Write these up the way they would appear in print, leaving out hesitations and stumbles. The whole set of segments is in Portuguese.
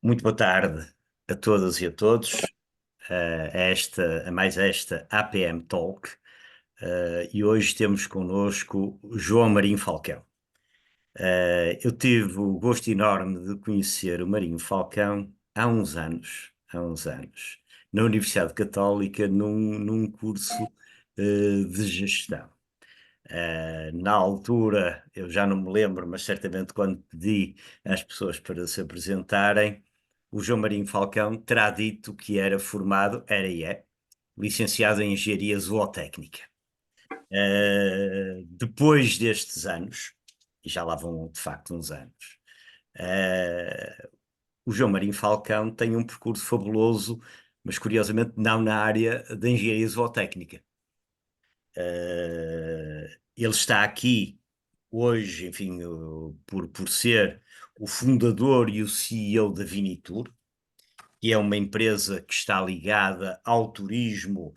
Muito boa tarde a todas e a todos, a mais esta APM Talk, e hoje temos connosco o João Marinho Falcão. Eu tive o gosto enorme de conhecer o Marinho Falcão há uns anos, na Universidade Católica, num curso de gestão. Na altura, eu já não me lembro, mas certamente quando pedi às pessoas para se apresentarem, o João Marinho Falcão terá dito que era formado, era e é, licenciado em Engenharia Zootécnica. Depois destes anos, e já lá vão de facto uns anos, o João Marinho Falcão tem um percurso fabuloso, mas curiosamente não na área da Engenharia Zootécnica. Ele está aqui hoje, enfim, por ser o fundador e o CEO da Vinitur, que é uma empresa que está ligada ao turismo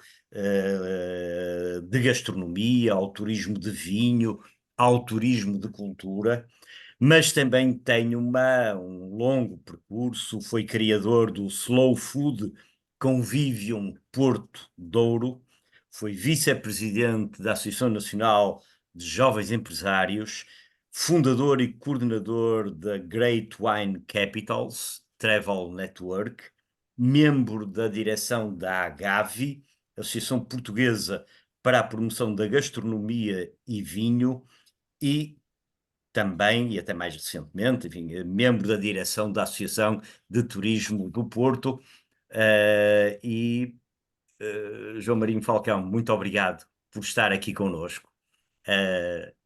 de gastronomia, ao turismo de vinho, ao turismo de cultura, mas também tem um longo percurso, foi criador do Slow Food Convivium Porto Douro, foi vice-presidente da Associação Nacional de Jovens Empresários, fundador e coordenador da Great Wine Capitals Travel Network, membro da direção da AGAVI, Associação Portuguesa para a Promoção da Gastronomia e Vinho, e também, e até mais recentemente, enfim, membro da direção da Associação de Turismo do Porto. João Marinho Falcão, muito obrigado por estar aqui connosco.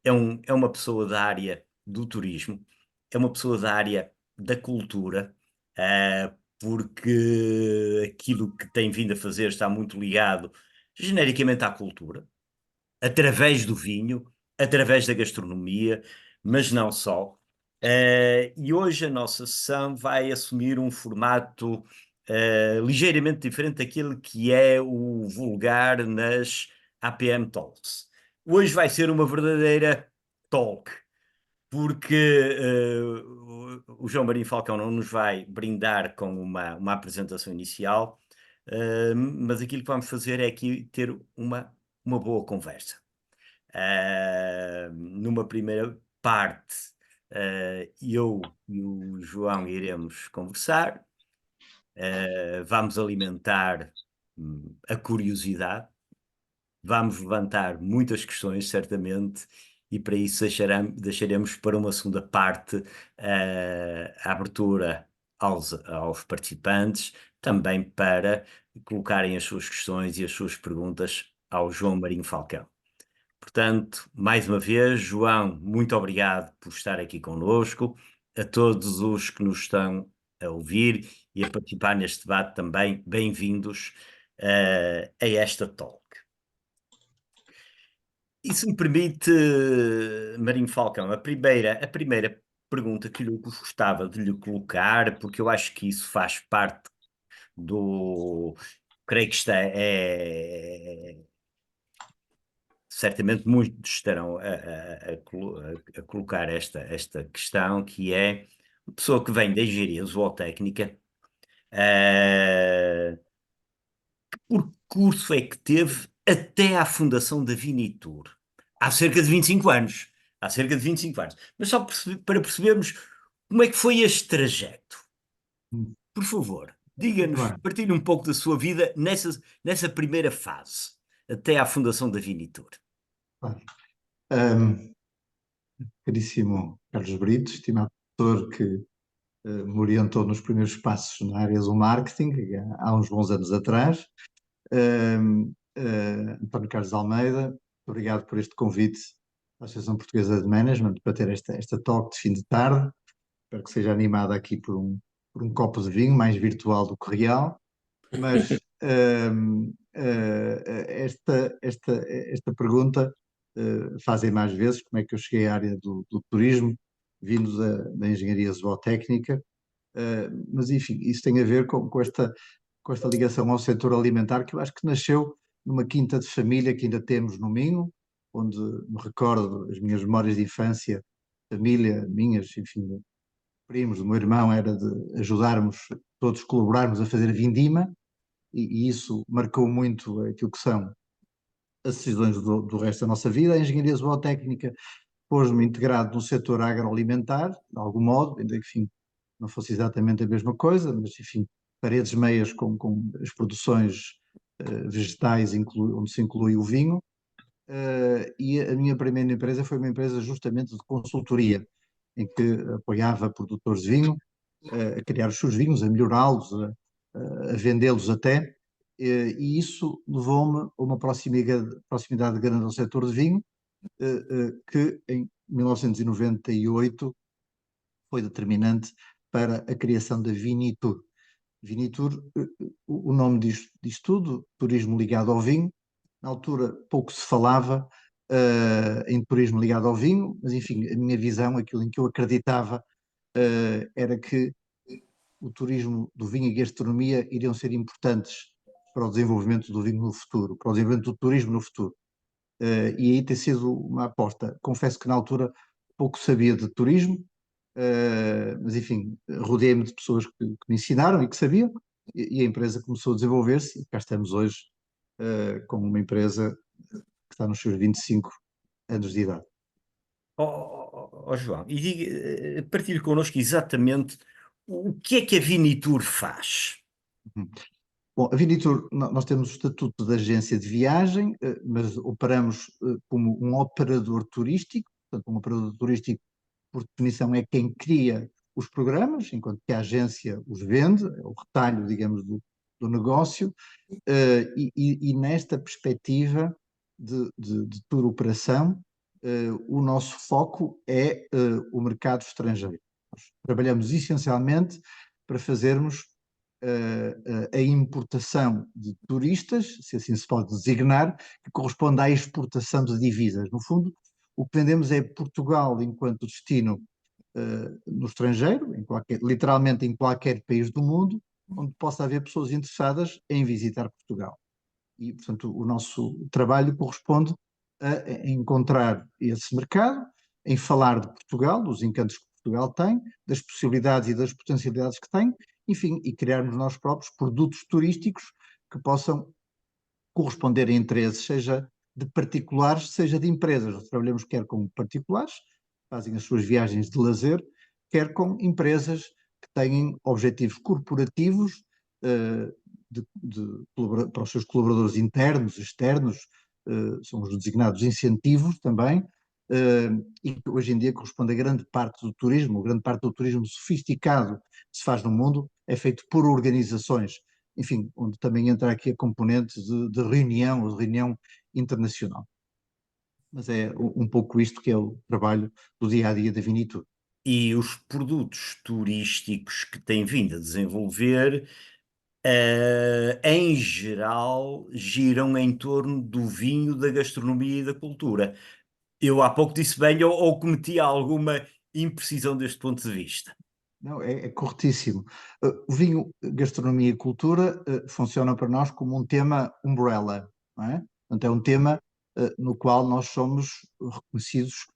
É uma pessoa da área do turismo, é uma pessoa da área da cultura, porque aquilo que tem vindo a fazer está muito ligado genericamente à cultura, através do vinho, através da gastronomia, mas não só. E hoje a nossa sessão vai assumir um formato ligeiramente diferente daquilo que é o vulgar nas APM Talks. Hoje vai ser uma verdadeira talk, porque o João Marinho Falcão não nos vai brindar com uma apresentação inicial, mas aquilo que vamos fazer é aqui ter uma boa conversa. Numa primeira parte, eu e o João iremos conversar, vamos alimentar a curiosidade, vamos levantar muitas questões, certamente, e para isso deixaremos para uma segunda parte a abertura aos participantes, também para colocarem as suas questões e as suas perguntas ao João Marinho Falcão. Portanto, mais uma vez, João, muito obrigado por estar aqui conosco. A todos os que nos estão a ouvir e a participar neste debate também, bem-vindos a esta talk. E se me permite, Marinho Falcão, a primeira pergunta que eu gostava de lhe colocar, porque eu acho que isso faz parte do. Creio que certamente muitos estarão a colocar esta questão, que é uma pessoa que vem da engenharia zootécnica, que percurso é que teve até à fundação da Vinitur? Há cerca de 25 anos. Há cerca de 25 anos. Mas só para percebermos como é que foi este trajeto. Por favor, Muito diga-nos, bem. partilhe um pouco da sua vida nessa primeira fase, até à fundação da Vinitur. Claro. Ahm, Caríssimo Carlos Brito, estimado professor que me orientou nos primeiros passos na área do marketing, há uns bons anos atrás. António Carlos Almeida, obrigado por este convite à Associação Portuguesa de Management para ter esta talk de fim de tarde. Espero que seja animada aqui por um copo de vinho, mais virtual do que real. Mas esta pergunta fazem mais vezes, como é que eu cheguei à área do turismo, vindo da engenharia zootécnica, mas enfim, isso tem a ver com esta ligação ao setor alimentar, que eu acho que nasceu numa quinta de família que ainda temos no Minho, onde me recordo as minhas memórias de infância, família, minhas, enfim, primos, do meu irmão, era de ajudarmos, todos colaborarmos a fazer vindima, e isso marcou muito aquilo que são as decisões do resto da nossa vida. A engenharia zootécnica pôs-me integrado no setor agroalimentar, de algum modo, ainda que, enfim, não fosse exatamente a mesma coisa, mas, enfim, paredes meias com as produções vegetais, onde se inclui o vinho. E a minha primeira empresa foi uma empresa justamente de consultoria, em que apoiava produtores de vinho a criar os seus vinhos, a melhorá-los, a vendê-los até, e isso levou-me a uma proximidade grande ao setor de vinho, que em 1998 foi determinante para a criação da Vinitur. Vinitur, o nome diz tudo, turismo ligado ao vinho. Na altura pouco se falava em turismo ligado ao vinho, mas enfim, a minha visão, aquilo em que eu acreditava, era que o turismo do vinho e gastronomia iriam ser importantes para o desenvolvimento do vinho no futuro, para o desenvolvimento do turismo no futuro. E aí tem sido uma aposta. Confesso que na altura pouco sabia de turismo, mas enfim, rodeei-me de pessoas que me ensinaram e que sabiam, e a empresa começou a desenvolver-se, e cá estamos hoje como uma empresa que está nos seus 25 anos de idade. João, e diga, partilhe connosco exatamente o que é que a Vinitur faz. Uhum. Bom, a Vinitur, nós temos o estatuto de agência de viagem, mas operamos como um operador turístico. Portanto, um operador turístico, por definição, é quem cria os programas, enquanto que a agência os vende, é o retalho, digamos, do negócio. E nesta perspectiva de tour operação, o nosso foco é o mercado estrangeiro. Nós trabalhamos essencialmente para fazermos a importação de turistas, se assim se pode designar, que corresponde à exportação de divisas. No fundo, o que vendemos é Portugal enquanto destino no estrangeiro, literalmente em qualquer país do mundo, onde possa haver pessoas interessadas em visitar Portugal. E, portanto, o nosso trabalho corresponde a encontrar esse mercado, em falar de Portugal, dos encantos que Portugal tem, das possibilidades e das potencialidades que tem, enfim, e criarmos nós próprios produtos turísticos que possam corresponder a interesses, seja de particulares, seja de empresas. Nós trabalhamos quer com particulares, que fazem as suas viagens de lazer, quer com empresas que têm objetivos corporativos para os seus colaboradores internos, externos, são os designados incentivos também, e que hoje em dia corresponde a grande parte do turismo, grande parte do turismo sofisticado que se faz no mundo é feito por organizações, enfim, onde também entra aqui a componente de reunião, ou de reunião internacional. Mas é um pouco isto que é o trabalho do dia a dia da Vinitur. E os produtos turísticos que tem vindo a desenvolver, em geral, giram em torno do vinho, da gastronomia e da cultura. Eu há pouco disse bem ou cometi alguma imprecisão deste ponto de vista? Não, é corretíssimo. O vinho, gastronomia e cultura funciona para nós como um tema umbrella, não é? Portanto, é um tema no qual nós somos reconhecidos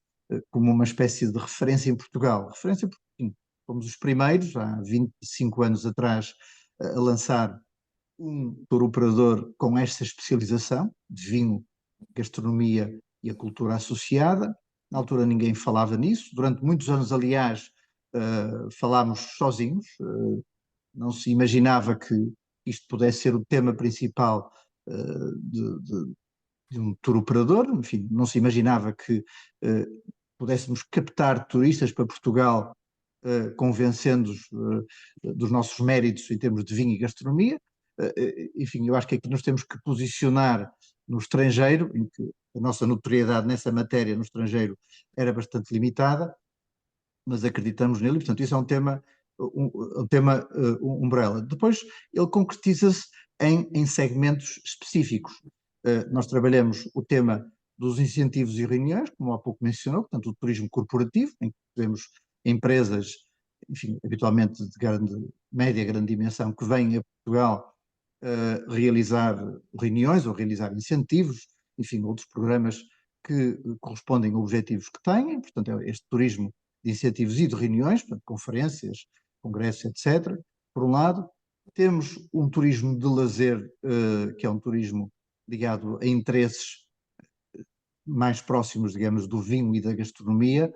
como uma espécie de referência em Portugal. Referência porque sim, fomos os primeiros, há 25 anos atrás, a lançar um tour operador com esta especialização de vinho, gastronomia e a cultura associada. Na altura ninguém falava nisso. Durante muitos anos, aliás, falámos sozinhos. Não se imaginava que isto pudesse ser o tema principal de um tour operador. Enfim, não se imaginava que pudéssemos captar turistas para Portugal, convencendo-os dos nossos méritos em termos de vinho e gastronomia. Enfim, eu acho que aqui nos temos que posicionar no estrangeiro, em que a nossa notoriedade nessa matéria no estrangeiro era bastante limitada, mas acreditamos nele, e, portanto, isso é um tema umbrella. Depois, ele concretiza-se em segmentos específicos. Nós trabalhamos o tema dos incentivos e reuniões, como há pouco mencionou, portanto, o turismo corporativo, em que temos empresas, enfim, habitualmente de média, grande dimensão, que vêm a Portugal realizar reuniões ou realizar incentivos, enfim, outros programas que correspondem a objetivos que têm, portanto, é este turismo de incentivos e de reuniões, portanto, conferências, congressos, etc., por um lado. Temos um turismo de lazer, que é um turismo ligado a interesses mais próximos, digamos, do vinho e da gastronomia,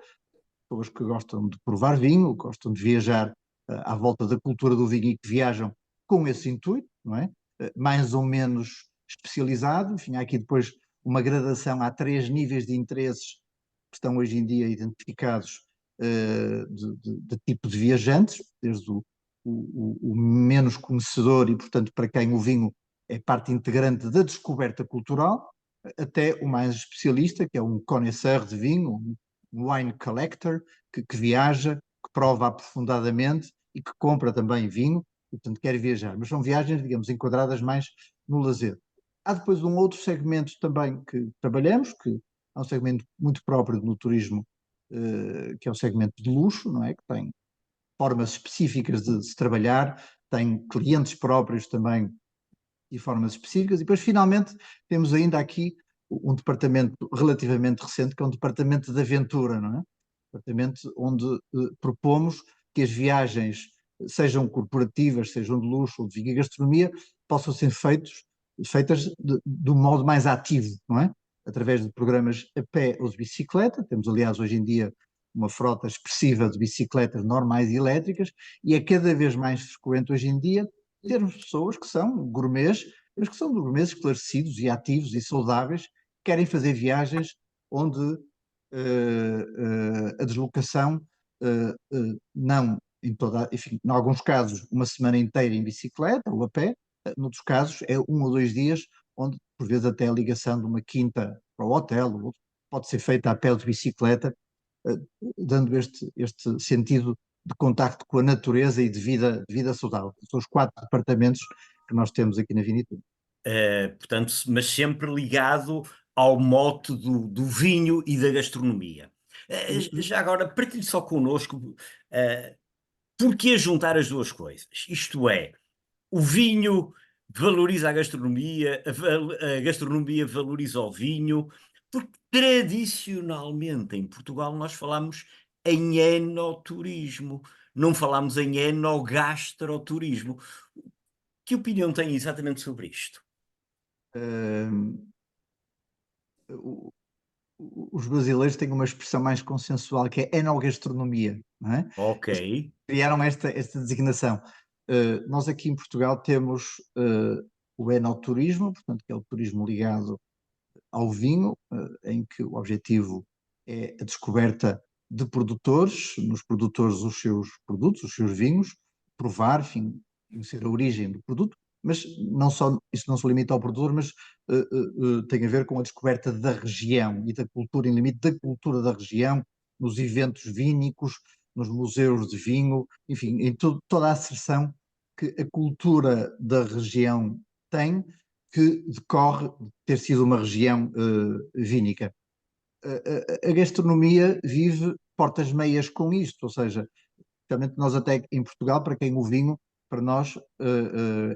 pessoas que gostam de provar vinho, gostam de viajar à volta da cultura do vinho e que viajam com esse intuito, não é? Mais ou menos especializado. Enfim, há aqui depois uma gradação, há 3 níveis de interesses que estão hoje em dia identificados, de tipo de viajantes, desde o menos conhecedor e, portanto, para quem o vinho é parte integrante da descoberta cultural, até o mais especialista, que é um connoisseur de vinho, um wine collector, que viaja, que prova aprofundadamente e que compra também vinho, e, portanto, quer viajar. Mas são viagens, digamos, enquadradas mais no lazer. Há depois um outro segmento também que trabalhamos, que é um segmento muito próprio no turismo, que é o segmento de luxo, não é? Que tem formas específicas de se trabalhar, tem clientes próprios também e formas específicas. E depois, finalmente, temos ainda aqui um departamento relativamente recente, que é um departamento de aventura, não é? Departamento onde propomos que as viagens, sejam corporativas, sejam de luxo ou de vinho e gastronomia, possam ser feitas de um modo mais ativo, não é? Através de programas a pé ou de bicicleta. Temos, aliás, hoje em dia uma frota expressiva de bicicletas normais e elétricas, e é cada vez mais frequente hoje em dia termos pessoas que são gourmets, mas que são gourmets esclarecidos e ativos e saudáveis, que querem fazer viagens onde a deslocação, não em toda, enfim, em alguns casos, uma semana inteira em bicicleta ou a pé, noutros casos é 1 ou 2 dias, onde por vezes até a ligação de uma quinta para o hotel pode ser feita a pé ou de bicicleta, eh, dando este sentido de contacto com a natureza e de vida saudável. São os 4 departamentos que nós temos aqui na Vinitura. Portanto, mas sempre ligado ao mote do vinho e da gastronomia. Uhum. Já agora, partilhe só connosco, porquê juntar as duas coisas? Isto é, o vinho valoriza a gastronomia, a gastronomia valoriza o vinho, porque tradicionalmente em Portugal nós falamos em enoturismo, não falamos em enogastroturismo. Que opinião tem exatamente sobre isto? Uh, os brasileiros têm uma expressão mais consensual que é enogastronomia, não é? Ok. Eles criaram esta designação. Nós aqui em Portugal temos o enoturismo, portanto, que é o turismo ligado ao vinho, em que o objetivo é a descoberta de produtores, nos produtores os seus produtos, os seus vinhos, provar, enfim, conhecer a origem do produto, mas não só, isso não se limita ao produtor, mas tem a ver com a descoberta da região e da cultura, em limite da cultura da região, nos eventos vínicos, nos museus de vinho, enfim, em toda a seção que a cultura da região tem, que decorre de ter sido uma região vínica. A gastronomia vive portas meias com isto, ou seja, realmente nós até em Portugal, para quem o vinho, para nós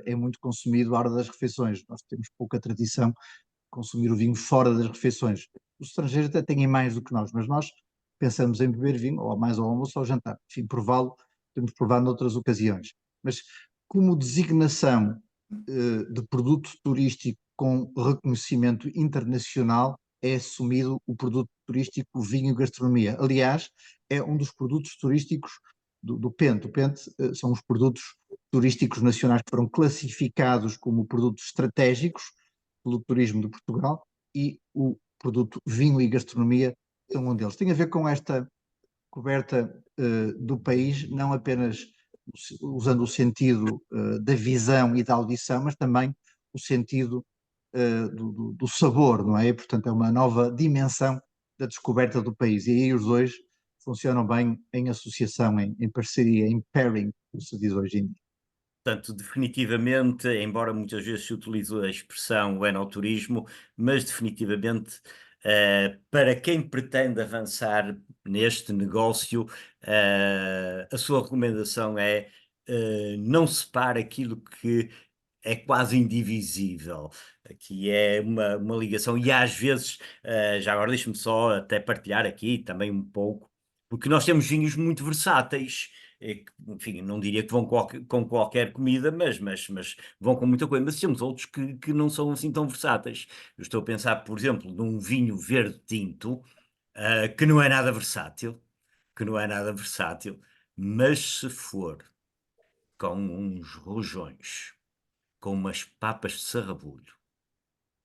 é muito consumido à hora das refeições. Nós temos pouca tradição de consumir o vinho fora das refeições. Os estrangeiros até têm mais do que nós, mas nós pensamos em beber vinho, ou mais ao almoço ou ao jantar. Enfim, prová-lo, temos provado noutras ocasiões. Mas como designação de produto turístico com reconhecimento internacional, é assumido o produto turístico vinho e gastronomia. Aliás, é um dos produtos turísticos do Pente. O Pente são os produtos turísticos nacionais que foram classificados como produtos estratégicos pelo Turismo de Portugal, e o produto vinho e gastronomia são um deles. Tem a ver com esta coberta do país, não apenas usando o sentido da visão e da audição, mas também o sentido do sabor, não é? E, portanto, é uma nova dimensão da descoberta do país. E aí os dois funcionam bem em associação, em parceria, em pairing, como se diz hoje em dia. Portanto, definitivamente, embora muitas vezes se utilize a expressão enoturismo, mas definitivamente, para quem pretende avançar neste negócio, a sua recomendação é, não separe aquilo que é quase indivisível, que é uma ligação, e às vezes, já agora deixe-me só até partilhar aqui também um pouco. Porque nós temos vinhos muito versáteis, enfim, não diria que vão com qualquer comida, mas vão com muita coisa. Mas temos outros que não são assim tão versáteis. Eu estou a pensar, por exemplo, num vinho verde tinto, que não é nada versátil, que não é nada versátil, mas se for com uns rojões, com umas papas de sarrabulho,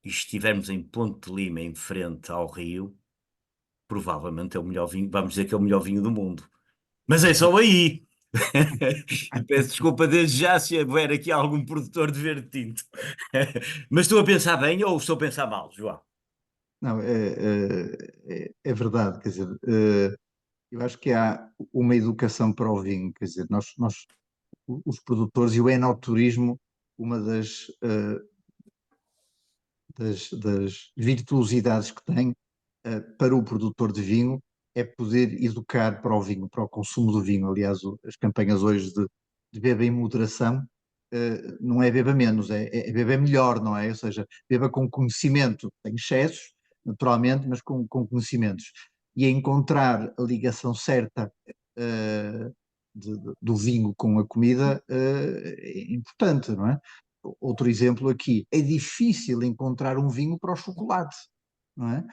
e estivermos em Ponte de Lima, em frente ao rio, provavelmente é o melhor vinho, vamos dizer que é o melhor vinho do mundo. Mas é só aí. E peço desculpa desde já se houver aqui algum produtor de verde tinto. Mas estou a pensar bem ou estou a pensar mal, João? Não, é verdade, quer dizer, eu acho que há uma educação para o vinho, quer dizer, os produtores e o enoturismo, uma das virtuosidades que tem para o produtor de vinho é poder educar para o vinho, para o consumo do vinho. Aliás, as campanhas hoje de beba em moderação não é beba menos, é beba melhor, não é? Ou seja, beba com conhecimento, tem excessos, naturalmente, mas com conhecimentos. E é encontrar a ligação certa do vinho com a comida é importante, não é? Outro exemplo aqui, é difícil encontrar um vinho para o chocolate, não é?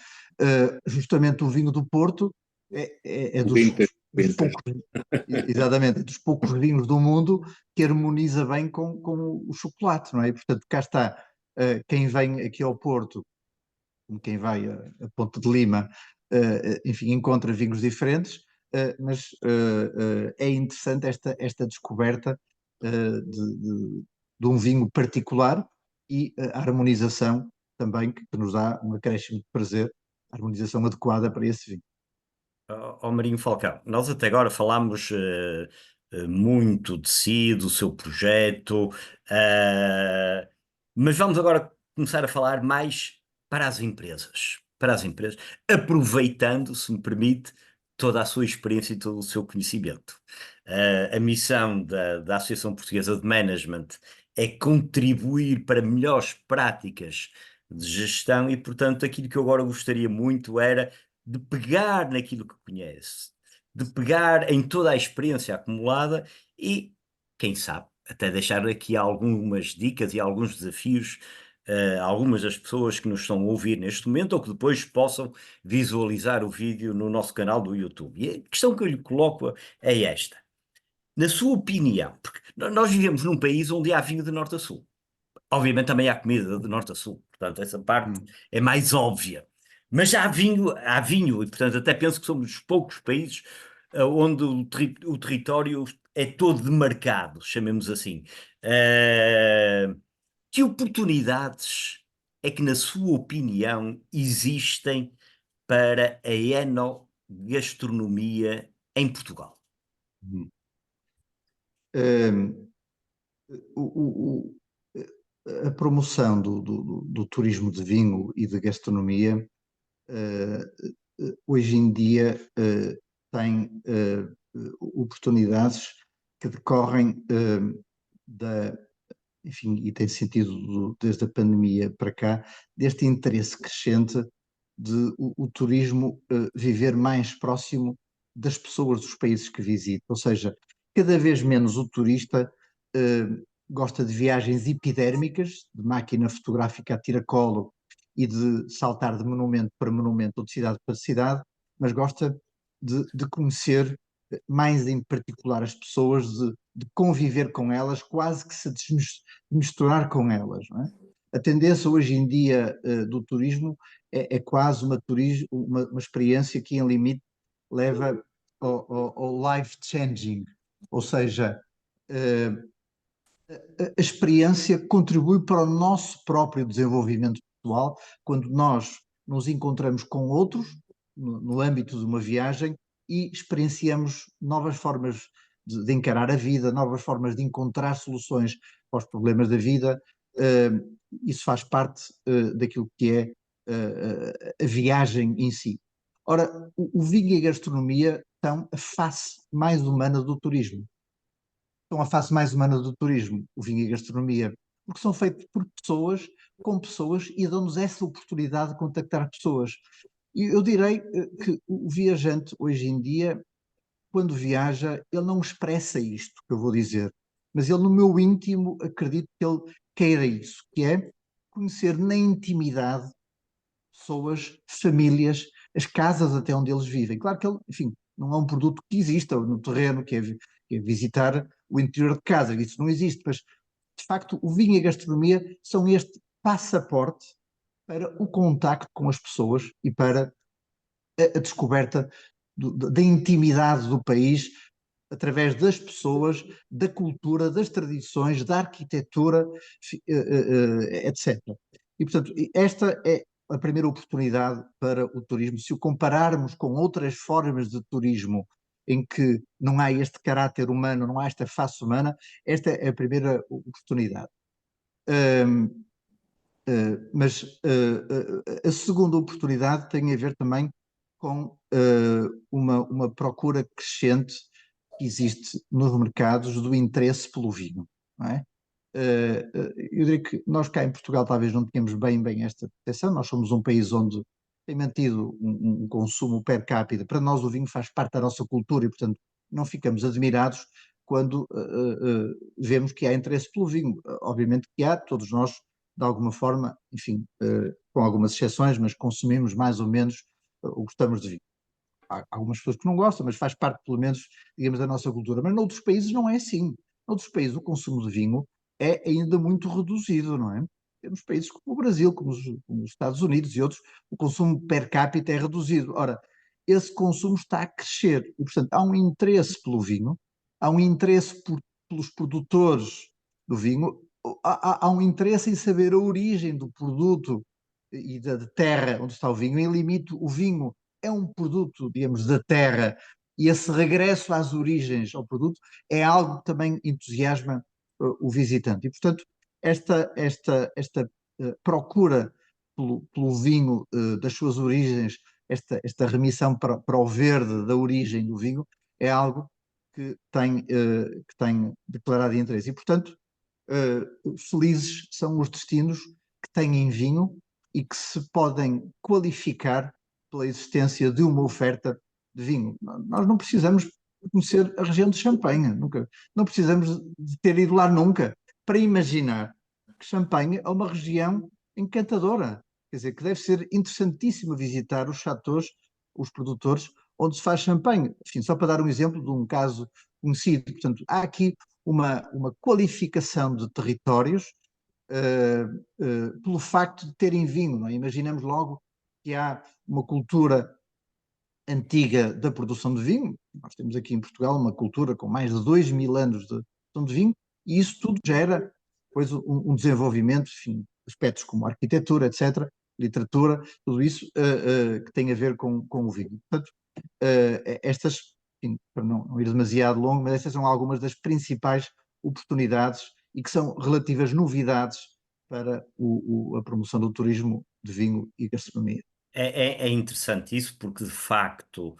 Justamente o vinho do Porto é O dos, Vinter, dos Vinter. poucos, exatamente, é dos poucos vinhos do mundo que harmoniza bem com o chocolate, não é? E, portanto, cá está, quem vem aqui ao Porto, como quem vai a Ponte de Lima, enfim, encontra vinhos diferentes, mas é interessante esta descoberta de um vinho particular e a harmonização também que nos dá um acréscimo de prazer, a harmonização adequada para esse vinho. Ó Marinho Falcão, nós até agora falámos muito de si, do seu projeto, eh, mas vamos agora começar a falar mais para as empresas, aproveitando, se me permite, toda a sua experiência e todo o seu conhecimento. A missão da Associação Portuguesa de Management é contribuir para melhores práticas de gestão e, portanto, aquilo que eu agora gostaria muito era de pegar naquilo que conhece, de pegar em toda a experiência acumulada e, quem sabe, até deixar aqui algumas dicas e alguns desafios a algumas das pessoas que nos estão a ouvir neste momento ou que depois possam visualizar o vídeo no nosso canal do YouTube. E a questão que eu lhe coloco é esta. Na sua opinião, porque nós vivemos num país onde há vinho de norte a sul. Obviamente também há comida de norte a sul, portanto, essa parte Hum. é mais óbvia. Mas há vinho, e portanto até penso que somos dos poucos países onde o território é todo demarcado, chamemos assim. Eh, que oportunidades é que, na sua opinião, existem para a enogastronomia em Portugal? Hum. Um, a promoção do turismo de vinho e de gastronomia hoje em dia tem oportunidades que decorrem da, enfim, e tem sentido desde a pandemia para cá, deste interesse crescente de o turismo viver mais próximo das pessoas dos países que visita, ou seja, cada vez menos o turista eh, gosta de viagens epidérmicas, de máquina fotográfica a tiracolo e de saltar de monumento para monumento ou de cidade para cidade, mas gosta de conhecer mais em particular as pessoas, de conviver com elas, quase que se misturar com elas. Não é? A tendência hoje em dia do turismo é quase uma experiência que, em limite, leva ao life-changing, ou seja, a experiência contribui para o nosso próprio desenvolvimento pessoal quando nós nos encontramos com outros no âmbito de uma viagem e experienciamos novas formas de encarar a vida, novas formas de encontrar soluções para os problemas da vida. Isso faz parte daquilo que é a viagem em si. Ora, o vinho e a gastronomia são a face mais humana do turismo. São a face mais humana do turismo, o vinho e a gastronomia, porque são feitos por pessoas, com pessoas e dão-nos essa oportunidade de contactar pessoas. E eu direi que o viajante hoje em dia quando viaja, ele não expressa isto que eu vou dizer, mas ele, no meu íntimo, acredito que ele queira isso, que é conhecer na intimidade pessoas, famílias, as casas até onde eles vivem. Claro que ele, enfim, não é um produto que exista no terreno, que é visitar o interior de casa, isso não existe, mas de facto o vinho e a gastronomia são este passaporte para o contacto com as pessoas e para a descoberta da intimidade do país através das pessoas, da cultura, das tradições, da arquitetura, etc. E, portanto, esta é a primeira oportunidade para o turismo. Se o compararmos com outras formas de turismo em que não há este caráter humano, não há esta face humana, esta é a primeira oportunidade. Mas a segunda oportunidade tem a ver também com uma procura crescente que existe nos mercados do interesse pelo vinho, não é? Eu diria que nós cá em Portugal talvez não tenhamos bem esta percepção, nós somos um país onde tem mantido um consumo per capita, para nós o vinho faz parte da nossa cultura e portanto não ficamos admirados quando vemos que há interesse pelo vinho. Obviamente que há, todos nós de alguma forma, enfim, com algumas exceções, mas consumimos mais ou menos o que gostamos de vinho. Há algumas pessoas que não gostam, mas faz parte, pelo menos, digamos, da nossa cultura. Mas noutros países não é assim. Noutros países o consumo de vinho é ainda muito reduzido, não é? Temos países como o Brasil, como os Estados Unidos e outros, o consumo per capita é reduzido. Ora, esse consumo está a crescer e, portanto, há um interesse pelo vinho, há um interesse pelos produtores do vinho, há um interesse em saber a origem do produto e da terra onde está o vinho. Em limite, o vinho é um produto, digamos, da terra, e esse regresso às origens ao produto é algo que também entusiasma o visitante. E, portanto, esta procura pelo vinho das suas origens, esta remissão para o verde da origem do vinho, é algo que tem declarado interesse. E, portanto, felizes são os destinos que têm vinho e que se podem qualificar pela existência de uma oferta de vinho. Nós não precisamos conhecer a região de Champanhe, nunca. Não precisamos de ter ido lá nunca para imaginar que Champanhe é uma região encantadora. Quer dizer, que deve ser interessantíssimo visitar os chateaus, os produtores, onde se faz champanhe. Enfim, só para dar um exemplo de um caso conhecido. Portanto, há aqui uma qualificação de territórios pelo facto de terem vinho. Não é? Imaginamos logo que há uma cultura antiga da produção de vinho. Nós temos aqui em Portugal uma cultura com mais de 2000 anos de produção de vinho, e isso tudo gera depois um desenvolvimento, enfim, aspectos como arquitetura, etc., literatura, tudo isso que tem a ver com o vinho. Portanto, estas, enfim, para não ir demasiado longo, mas estas são algumas das principais oportunidades e que são relativas novidades para a promoção do turismo de vinho e gastronomia. É interessante isso, porque de facto,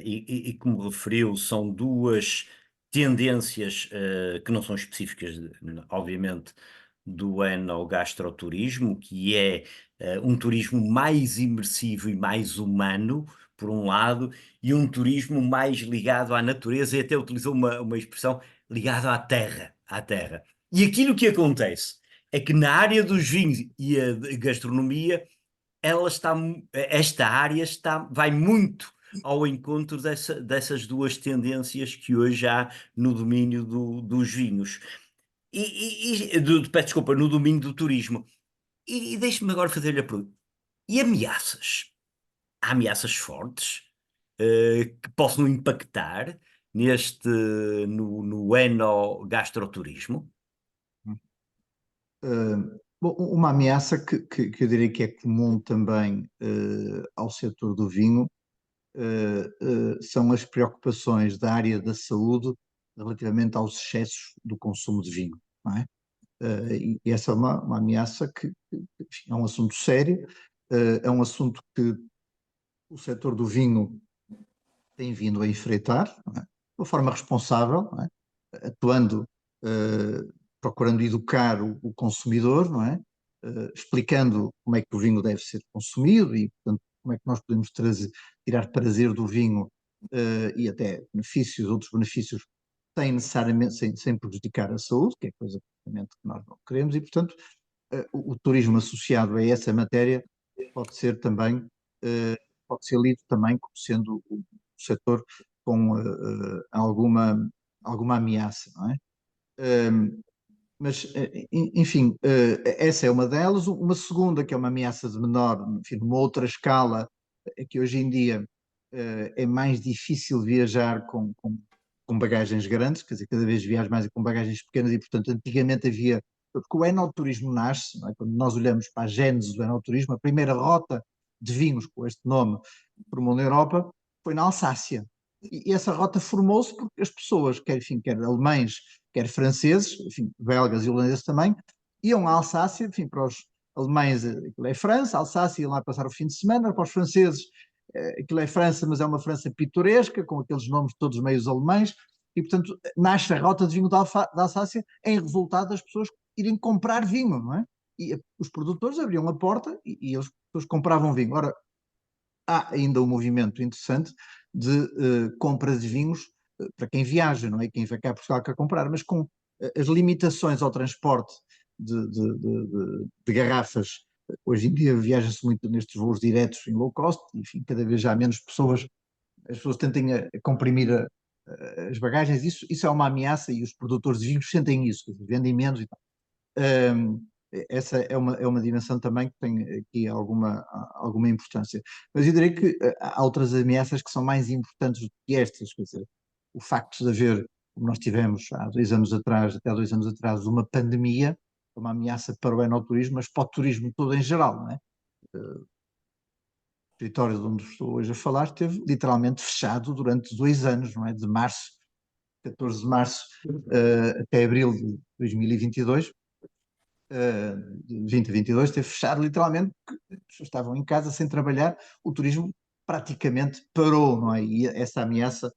e como referiu, são duas tendências que não são específicas, obviamente, do enogastroturismo, que é um turismo mais imersivo e mais humano, por um lado, e um turismo mais ligado à natureza, e até utilizou uma expressão ligado à terra, à terra. E aquilo que acontece é que na área dos vinhos e a gastronomia ela está, esta área vai muito ao encontro dessas duas tendências que hoje há no domínio dos vinhos. Peço desculpa, no domínio do turismo. E deixe-me agora fazer-lhe a pergunta. E ameaças? Há ameaças fortes que possam impactar no enogastroturismo? Bom, uma ameaça que eu diria que é comum também ao setor do vinho são as preocupações da área da saúde relativamente aos excessos do consumo de vinho, não é? E essa é uma ameaça enfim, é um assunto sério, é um assunto que o setor do vinho tem vindo a enfrentar, não é? De uma forma responsável, não é? Atuando, procurando educar o consumidor, não é? Explicando como é que o vinho deve ser consumido e, portanto, como é que nós podemos tirar prazer do vinho e até benefícios, outros benefícios, sem necessariamente, sem prejudicar a saúde, que é coisa que nós não queremos, e portanto o turismo associado a essa matéria pode ser também, pode ser lido também como sendo um setor com alguma ameaça, não é? Mas, enfim, essa é uma delas. Uma segunda, que é uma ameaça de menor, enfim, numa outra escala, é que hoje em dia é mais difícil viajar com bagagens grandes, quer dizer, cada vez viajas mais com bagagens pequenas e, portanto, antigamente havia. Porque o enoturismo nasce, não é? Quando nós olhamos para a gênese do enoturismo, a primeira rota de vinhos com este nome que formou na Europa foi na Alsácia. E essa rota formou-se porque as pessoas, quer, enfim, quer alemães, quer franceses, enfim, belgas e holandeses também, iam à Alsácia, enfim, para os alemães aquilo é França, Alsácia iam lá passar o fim de semana, para os franceses aquilo é França, mas é uma França pitoresca, com aqueles nomes todos meios alemães, e portanto nasce a rota de vinho da Alsácia em resultado das pessoas irem comprar vinho, não é? E os produtores abriam a porta e as pessoas compravam vinho. Ora, há ainda um movimento interessante de compra de vinhos para quem viaja, não é? Quem vai cá a Portugal quer comprar, mas com as limitações ao transporte de garrafas. Hoje em dia viaja-se muito nestes voos diretos em low cost, enfim, cada vez há menos pessoas, as pessoas tentem comprimir as bagagens, isso é uma ameaça e os produtores de vinhos sentem isso, vendem menos e tal. Um, essa é uma dimensão também que tem aqui alguma importância. Mas eu diria que há outras ameaças que são mais importantes do que estas, quer dizer, o facto de haver, como nós tivemos há 2 anos atrás, até há 2 anos atrás, uma pandemia, uma ameaça para o enoturismo, mas para o turismo todo em geral, não é? O escritório de onde estou hoje a falar esteve literalmente fechado durante 2 anos, não é? De março, 14 de março, até abril de 2022, 2022, esteve fechado literalmente, porque as pessoas estavam em casa sem trabalhar, o turismo praticamente parou, não é? E essa ameaça,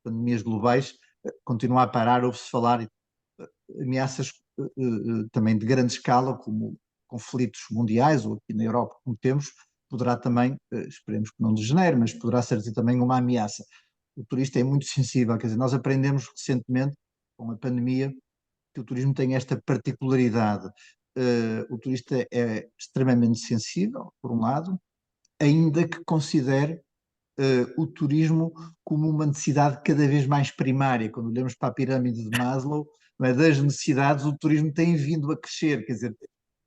pandemias globais, continua a parar, ouve-se falar ameaças também de grande escala, como conflitos mundiais, ou aqui na Europa, como temos, poderá também, esperemos que não degenere, mas poderá ser também uma ameaça. O turista é muito sensível, quer dizer, nós aprendemos recentemente, com a pandemia, que o turismo tem esta particularidade. O turista é extremamente sensível, por um lado, ainda que considere o turismo como uma necessidade cada vez mais primária. Quando olhamos para a pirâmide de Maslow, não é, das necessidades, o turismo tem vindo a crescer. Quer dizer,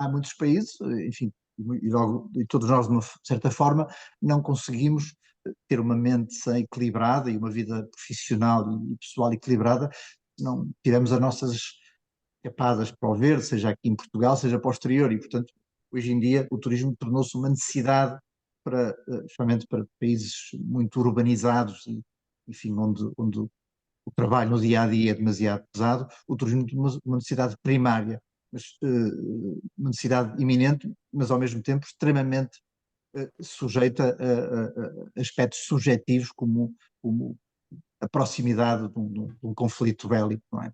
há muitos países, enfim, e todos nós, de uma certa forma, não conseguimos ter uma mente equilibrada e uma vida profissional e pessoal equilibrada, não tiramos as nossas escapadas para o verde, seja aqui em Portugal, seja para o exterior, e portanto, hoje em dia, o turismo tornou-se uma necessidade para, especialmente para países muito urbanizados e, enfim, onde o trabalho no dia a dia é demasiado pesado, o turismo é uma necessidade primária, mas uma necessidade iminente, mas ao mesmo tempo extremamente sujeita a aspectos subjetivos como a proximidade de um conflito bélico, não é?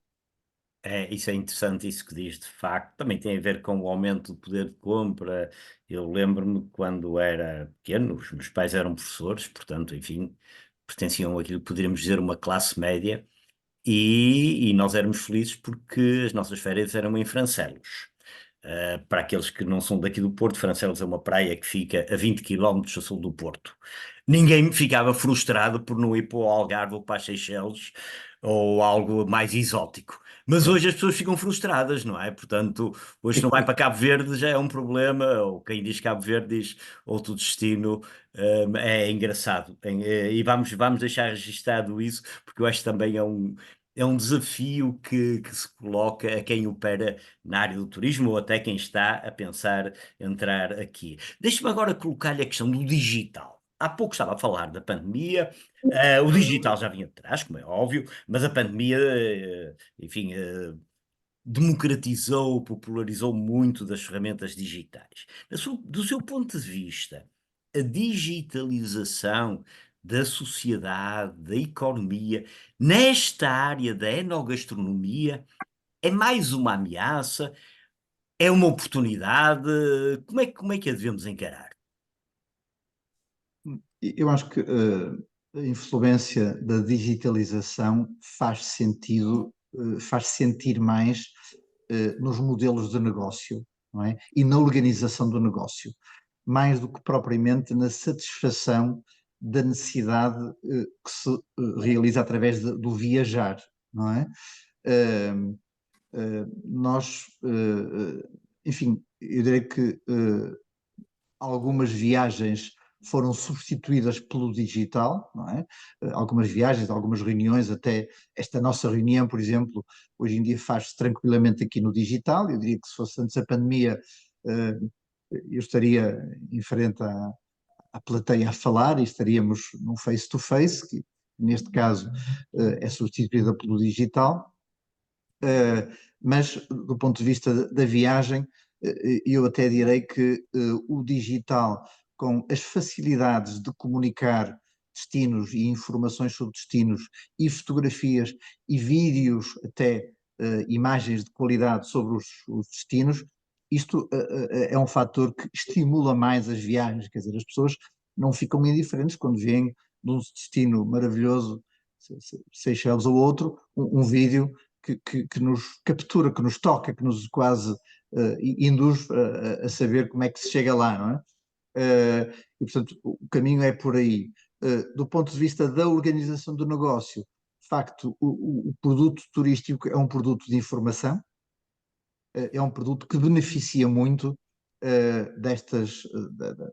Isso é interessante, isso que diz, de facto. Também tem a ver com o aumento do poder de compra. Eu lembro-me quando era pequeno, os meus pais eram professores, portanto, enfim, pertenciam àquilo que poderíamos dizer uma classe média, e nós éramos felizes porque as nossas férias eram em Francelos. Para aqueles que não são daqui do Porto, Francelos é uma praia que fica a 20 quilómetros a sul do Porto. Ninguém ficava frustrado por não ir para o Algarve ou para as Seychelles ou algo mais exótico. Mas hoje as pessoas ficam frustradas, não é? Portanto, hoje se não vai para Cabo Verde já é um problema, ou quem diz Cabo Verde diz outro destino. É engraçado. E vamos deixar registado isso, porque eu acho que também é um desafio que se coloca a quem opera na área do turismo ou até quem está a pensar entrar aqui. Deixe-me agora colocar-lhe a questão do digital. Há pouco estava a falar da pandemia, o digital já vinha de trás, como é óbvio, mas a pandemia, enfim, democratizou, popularizou muito das ferramentas digitais. Do seu ponto de vista, a digitalização da sociedade, da economia, nesta área da enogastronomia, é mais uma ameaça? É uma oportunidade? Como é que a devemos encarar? Eu acho que influência da digitalização faz sentido, faz sentir mais nos modelos de negócio, não é? E na organização do negócio, mais do que propriamente na satisfação da necessidade que se realiza através do viajar, não é? Nós, enfim, eu diria que algumas viagens foram substituídas pelo digital, não é? Algumas viagens, algumas reuniões, até esta nossa reunião, por exemplo, hoje em dia faz-se tranquilamente aqui no digital. Eu diria que se fosse antes da pandemia, eu estaria em frente à plateia a falar e estaríamos no face-to-face, que neste caso é substituída pelo digital. Mas do ponto de vista da viagem, eu até direi que o digital, com as facilidades de comunicar destinos e informações sobre destinos e fotografias e vídeos, até imagens de qualidade sobre os destinos, isto é um fator que estimula mais as viagens, quer dizer, as pessoas não ficam indiferentes quando veem de um destino maravilhoso, Seychelles ou outro, um vídeo que nos captura, que nos toca, que nos quase induz a saber como é que se chega lá, não é? E, portanto, o caminho é por aí. Do ponto de vista da organização do negócio, de facto, o produto turístico é um produto de informação, é um produto que beneficia muito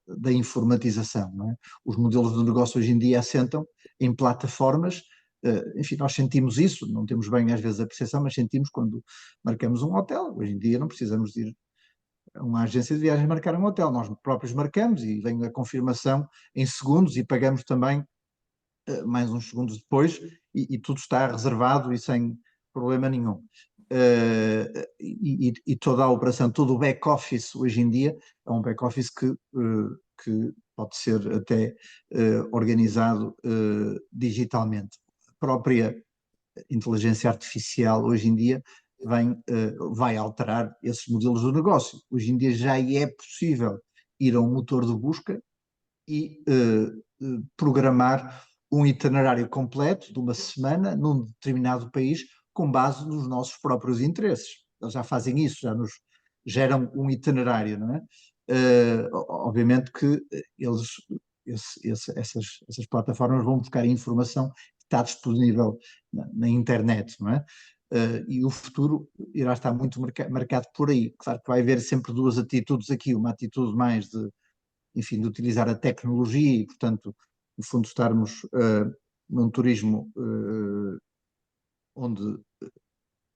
da informatização, não é? Os modelos de negócio hoje em dia assentam em plataformas. Enfim, nós sentimos isso, não temos bem às vezes a percepção, mas sentimos quando marcamos um hotel. Hoje em dia não precisamos de ir a uma agência de viagens marcar um hotel, nós próprios marcamos e vem a confirmação em segundos e pagamos também mais uns segundos depois e tudo está reservado e sem problema nenhum. E toda a operação, todo o back-office hoje em dia é um back-office que pode ser até organizado digitalmente. A própria inteligência artificial hoje em dia vai alterar esses modelos de negócio. Hoje em dia já é possível ir a um motor de busca e programar um itinerário completo de uma semana num determinado país com base nos nossos próprios interesses. Eles já fazem isso, já nos geram um itinerário, não é? Obviamente que eles, essas plataformas vão buscar informação que está disponível na internet, não é? E o futuro irá estar muito marcado por aí. Claro que vai haver sempre duas atitudes aqui, uma atitude mais de, enfim, de utilizar a tecnologia e, portanto, no fundo estarmos num turismo onde,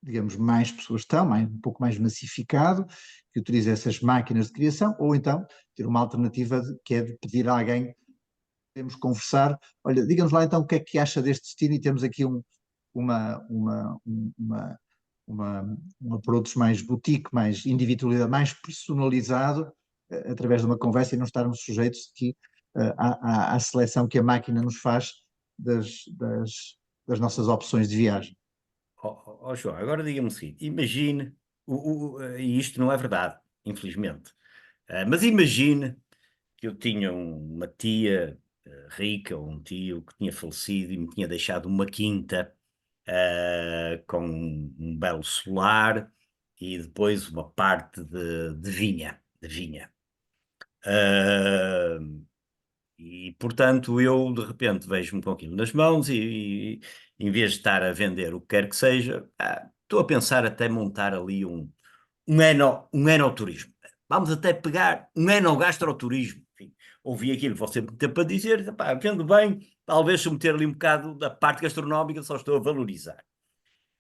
digamos, mais pessoas estão, um pouco mais massificado, que utiliza essas máquinas de criação, ou então ter uma alternativa que é de pedir a alguém, podemos conversar, olha, diga-nos lá então o que é que acha deste destino e temos aqui uma, uma, uma, um approach mais boutique, mais individualizado, mais personalizado, através de uma conversa e não estarmos sujeitos aqui à seleção que a máquina nos faz das nossas opções de viagem. João, agora diga-me o seguinte: imagine, e isto não é verdade, infelizmente, mas imagine que eu tinha uma tia rica ou um tio que tinha falecido e me tinha deixado uma quinta com um belo solar e depois uma parte de vinha, de vinha. E, portanto, eu de repente vejo-me com aquilo nas mãos e, em vez de estar a vender o que quer que seja, estou a pensar até montar ali um enoturismo. Vamos até pegar um enogastroturismo. Enfim, ouvi aquilo que você me tem para dizer, pá, vendo bem, talvez se eu meter ali um bocado da parte gastronómica, só estou a valorizar.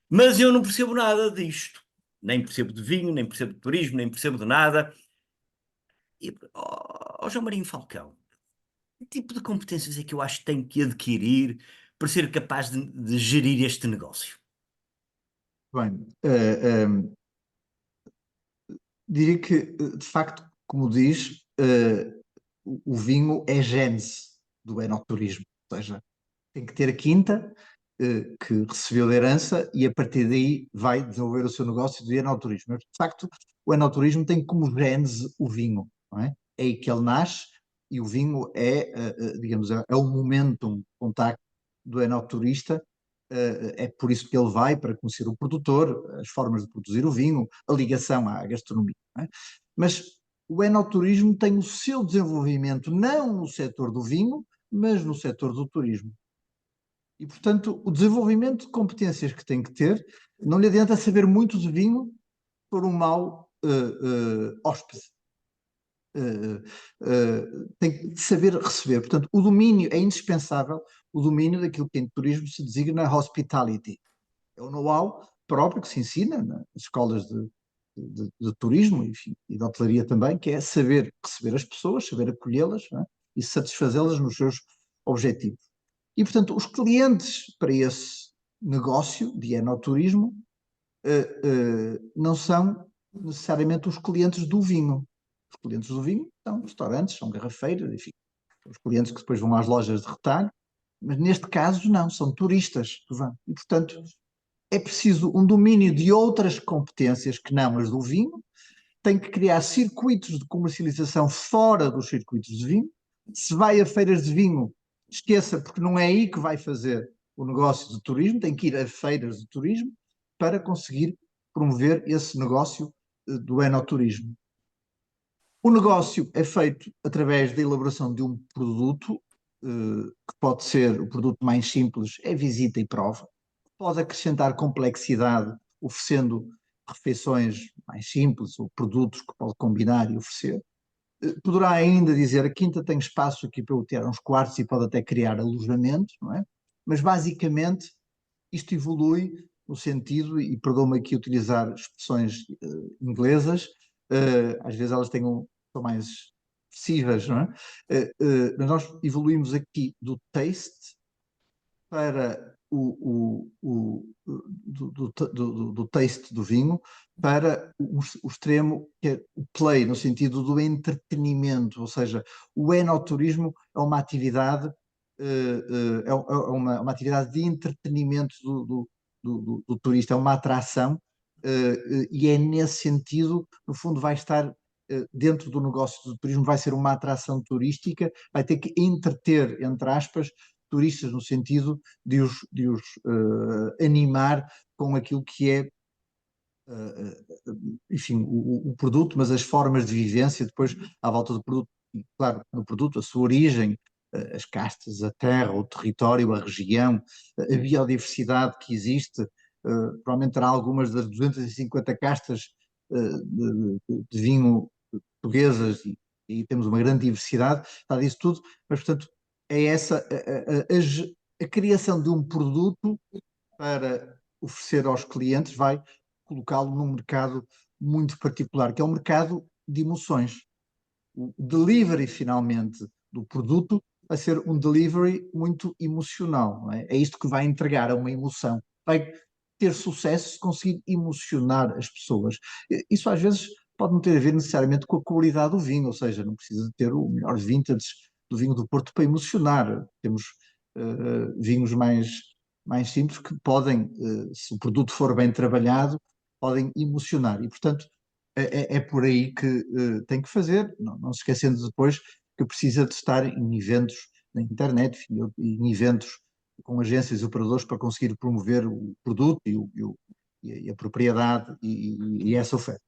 Mas eu não percebo nada disto. Nem percebo de vinho, nem percebo de turismo, nem percebo de nada. E, João Marinho Falcão, que tipo de competências é que eu acho que tenho que adquirir para ser capaz de gerir este negócio? Bem, diria que, de facto, como diz, o vinho é gênese do enoturismo, ou seja, tem que ter a quinta que recebeu de herança e a partir daí vai desenvolver o seu negócio de enoturismo. Mas, de facto, o enoturismo tem como gênese o vinho, não é? É aí que ele nasce, e o vinho é, digamos, é o momentum, contacto do enoturista. É por isso que ele vai para conhecer o produtor, as formas de produzir o vinho, a ligação à gastronomia. Não é? Mas o enoturismo tem o seu desenvolvimento não no setor do vinho, mas no setor do turismo. E, portanto, o desenvolvimento de competências que tem que ter, não lhe adianta saber muito de vinho por um mau hóspede. Tem que saber receber. Portanto, o domínio é indispensável, o domínio daquilo que em turismo se designa hospitality. É o know-how próprio que se ensina nas escolas de turismo, enfim, e de hotelaria também, que é saber receber as pessoas, saber acolhê-las, não é? E satisfazê-las nos seus objetivos. E, portanto, os clientes para esse negócio de enoturismo não são necessariamente os clientes do vinho. Os clientes do vinho são restaurantes, são garrafeiras, enfim, são os clientes que depois vão às lojas de retalho, mas neste caso não, são turistas que vão. E, portanto, é preciso um domínio de outras competências que não as do vinho, tem que criar circuitos de comercialização fora dos circuitos de vinho. Se vai a feiras de vinho, esqueça, porque não é aí que vai fazer o negócio de turismo, tem que ir a feiras de turismo para conseguir promover esse negócio do enoturismo. O negócio é feito através da elaboração de um produto, que pode ser o produto mais simples, é visita e prova. Pode acrescentar complexidade, oferecendo refeições mais simples ou produtos que pode combinar e oferecer. Poderá ainda dizer, a quinta tem espaço aqui para eu ter uns quartos e pode até criar alojamento, não é? Mas basicamente isto evolui no sentido, e perdoa-me aqui utilizar expressões inglesas, às vezes elas são mais expressivas, não é? Mas nós evoluímos aqui do taste para do taste do vinho para o extremo que é o play, no sentido do entretenimento, ou seja, o enoturismo é uma atividade, uma atividade de entretenimento do turista, é uma atração, e é nesse sentido, no fundo, vai estar dentro do negócio do turismo, vai ser uma atração turística, vai ter que entreter, entre aspas, turistas no sentido de os animar com aquilo que é, enfim, o produto, mas as formas de vivência depois à volta do produto. E, claro, no produto, a sua origem, as castas, a terra, o território, a região, a biodiversidade que existe. Provavelmente terá algumas das 250 castas de vinho portuguesas e temos uma grande diversidade, está disso tudo, mas portanto é essa a criação de um produto para oferecer aos clientes, vai colocá-lo num mercado muito particular, que é o mercado de emoções. O delivery finalmente do produto vai ser um delivery muito emocional, não é? É isto que vai entregar uma emoção, vai ter sucesso se conseguir emocionar as pessoas. Isso às vezes pode não ter a ver necessariamente com a qualidade do vinho, ou seja, não precisa de ter o melhor vintage do vinho do Porto para emocionar. Temos vinhos mais simples que podem, se o produto for bem trabalhado, podem emocionar. E, portanto, é por aí que tem que fazer, não se esquecendo depois que precisa de estar em eventos na internet, enfim, em eventos com agências e operadores para conseguir promover o produto e a propriedade e essa oferta.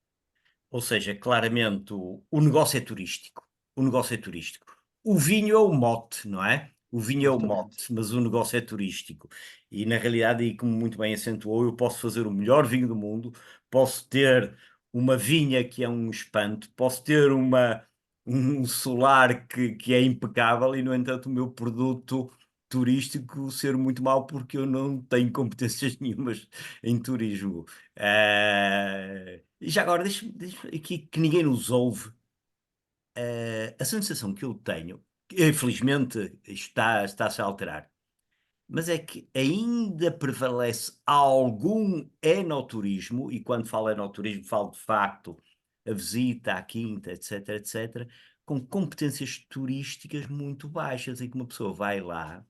Ou seja, claramente o negócio é turístico. O negócio é turístico. O vinho é o mote, não é? O vinho é o Justamente. mote, mas o negócio é turístico. E na realidade, e como muito bem acentuou, eu posso fazer o melhor vinho do mundo, posso ter uma vinha que é um espanto, posso ter um solar que é impecável e, no entanto, o meu produto turístico ser muito mau porque eu não tenho competências nenhumas em turismo. E já agora, deixa aqui que ninguém nos ouve. A sensação que eu tenho, infelizmente isto está-se a alterar, mas é que ainda prevalece algum enoturismo, e quando falo enoturismo, falo de facto a visita à quinta, etc, etc, com competências turísticas muito baixas, em que uma pessoa vai lá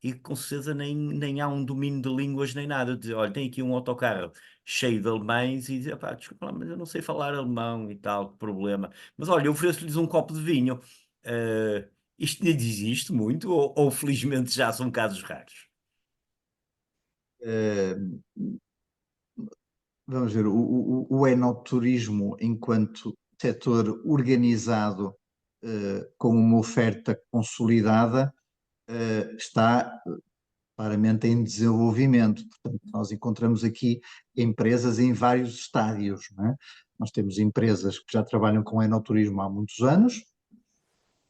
e com certeza nem há um domínio de línguas nem nada. Dizer, olha, tem aqui um autocarro cheio de alemães e dizer, pá, desculpa lá, mas eu não sei falar alemão e tal, que problema. Mas olha, eu ofereço-lhes um copo de vinho. Isto ainda existe muito ou felizmente já são casos raros? Eh, Vamos ver, o enoturismo enquanto setor organizado, com uma oferta consolidada, está claramente em desenvolvimento. Portanto, nós encontramos aqui empresas em vários estádios, não é? Nós temos empresas que já trabalham com enoturismo há muitos anos,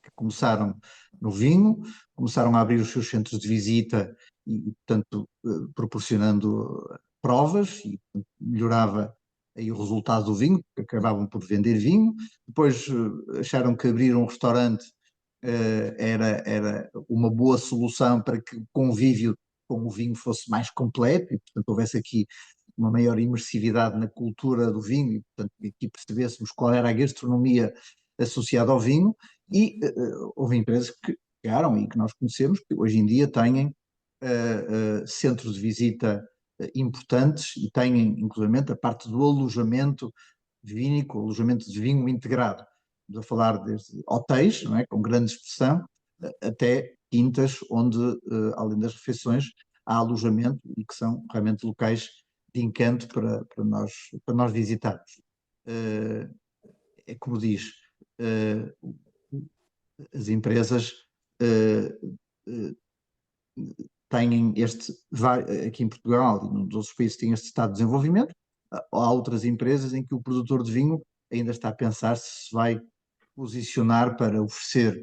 que começaram no vinho, começaram a abrir os seus centros de visita e portanto, proporcionando provas e portanto, melhorava aí o resultado do vinho, porque acabavam por vender vinho. Depois acharam que abrir um restaurante era uma boa solução para que o convívio com o vinho fosse mais completo e, portanto, houvesse aqui uma maior imersividade na cultura do vinho e, portanto, aqui percebêssemos qual era a gastronomia associada ao vinho e houve empresas que chegaram e que nós conhecemos, que hoje em dia têm centros de visita importantes e têm, inclusive, a parte do alojamento vínico, alojamento de vinho integrado. Estamos a falar desde hotéis, não é, com grande expressão, até quintas, onde, além das refeições, há alojamento e que são realmente locais de encanto para nós visitarmos. É como diz, as empresas têm aqui em Portugal e nos outros países têm este estado de desenvolvimento. Há outras empresas em que o produtor de vinho ainda está a pensar se vai posicionar para oferecer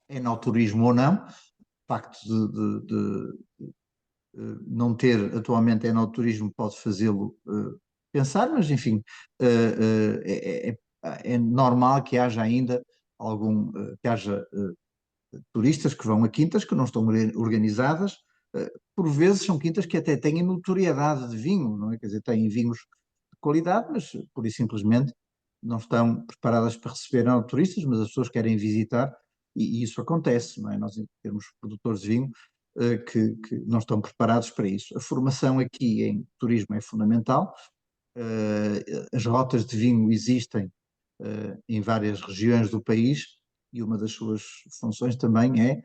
enoturismo ou não. O facto de não ter atualmente enoturismo pode fazê-lo pensar, mas enfim, é normal que haja ainda que haja turistas que vão a quintas que não estão organizadas, por vezes são quintas que até têm notoriedade de vinho, não é? Quer dizer, têm vinhos de qualidade, mas por isso simplesmente não estão preparadas para receber não turistas, mas as pessoas querem visitar e isso acontece, não é? Nós temos produtores de vinho que não estão preparados para isso. A formação aqui em turismo é fundamental, as rotas de vinho existem em várias regiões do país e uma das suas funções também é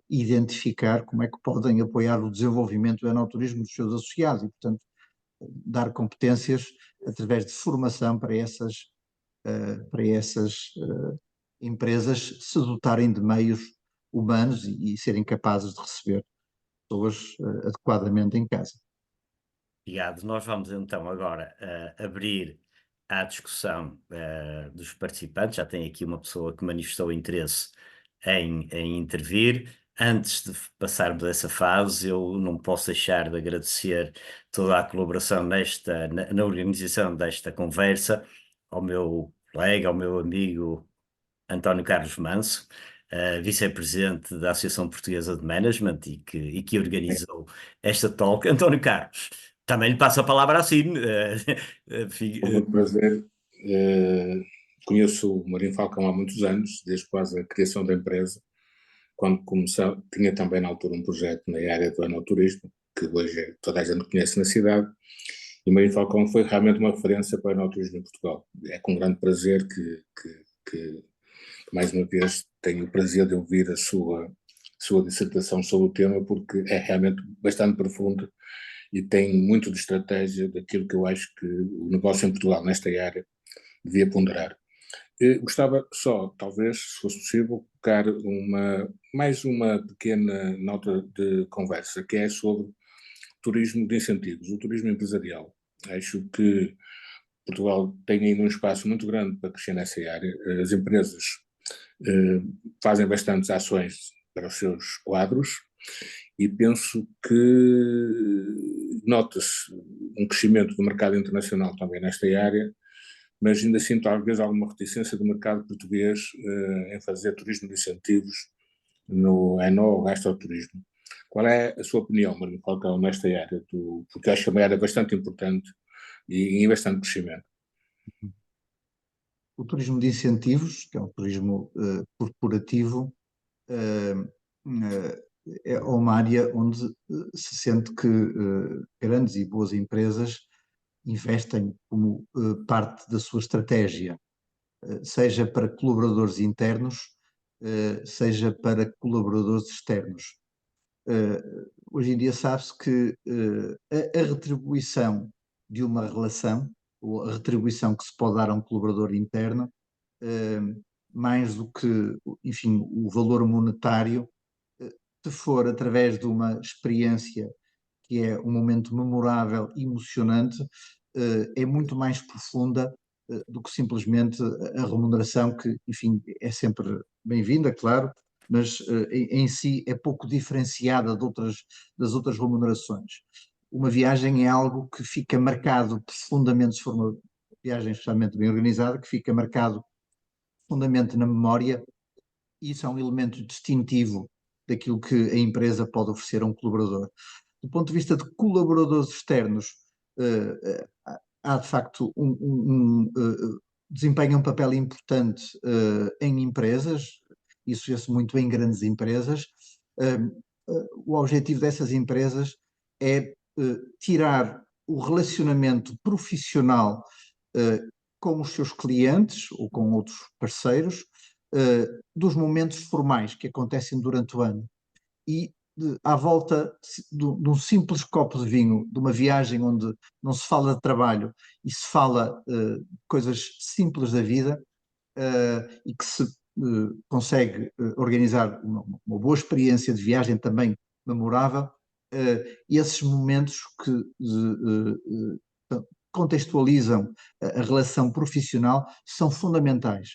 identificar como é que podem apoiar o desenvolvimento do enoturismo dos seus associados e, portanto, dar competências através de formação para essas empresas se dotarem de meios humanos e serem capazes de receber pessoas adequadamente em casa. Obrigado. Nós vamos então agora abrir à discussão dos participantes. Já tem aqui uma pessoa que manifestou interesse em intervir. Antes de passarmos a essa fase, eu não posso deixar de agradecer toda a colaboração na organização desta conversa ao meu colega, ao meu amigo António Carlos Manso, vice-presidente da Associação Portuguesa de Management e que organizou esta talk. António Carlos, também lhe passo a palavra assim. Com muito prazer. Conheço o Marinho Falcão há muitos anos, desde quase a criação da empresa, quando começou, tinha também na altura um projeto na área do enoturismo, que hoje toda a gente conhece na cidade, e o Marinho Falcão foi realmente uma referência para o enoturismo em Portugal. É com grande prazer que mais uma vez, tenho o prazer de ouvir a sua dissertação sobre o tema, porque é realmente bastante profundo e tem muito de estratégia daquilo que eu acho que o negócio em Portugal, nesta área, devia ponderar. Gostava só, talvez, se fosse possível, colocar mais uma pequena nota de conversa, que é sobre turismo de incentivos, o turismo empresarial. Acho que Portugal tem ainda um espaço muito grande para crescer nessa área. As empresas fazem bastantes ações para os seus quadros e penso que nota-se um crescimento do mercado internacional também nesta área, mas ainda sinto talvez alguma reticência do mercado português em fazer turismo de incentivos no gastroturismo. Qual é a sua opinião, Marinho Falcão, nesta área? Porque acho que é uma área bastante importante e em bastante crescimento. O turismo de incentivos, que é o turismo corporativo, é uma área onde se sente que grandes e boas empresas investem como parte da sua estratégia, seja para colaboradores internos, seja para colaboradores externos. Hoje em dia sabe-se que a retribuição de uma relação, ou a retribuição que se pode dar a um colaborador interno, mais do que, enfim, o valor monetário, se for através de uma experiência que é um momento memorável e emocionante, é muito mais profunda do que simplesmente a remuneração, que, enfim, é sempre bem-vinda, claro, mas em si é pouco diferenciada das outras remunerações. Uma viagem é algo que fica marcado profundamente, se for uma viagem especialmente bem organizada, que fica marcado profundamente na memória, e isso é um elemento distintivo daquilo que a empresa pode oferecer a um colaborador. Do ponto de vista de colaboradores externos, há de facto desempenham um papel importante em empresas, isso vê-se muito em grandes empresas. O objetivo dessas empresas é tirar o relacionamento profissional com os seus clientes ou com outros parceiros dos momentos formais que acontecem durante o ano. E à volta de um simples copo de vinho, de uma viagem onde não se fala de trabalho e se fala de coisas simples da vida, e que se consegue organizar uma boa experiência de viagem também memorável, esses momentos que contextualizam a relação profissional são fundamentais.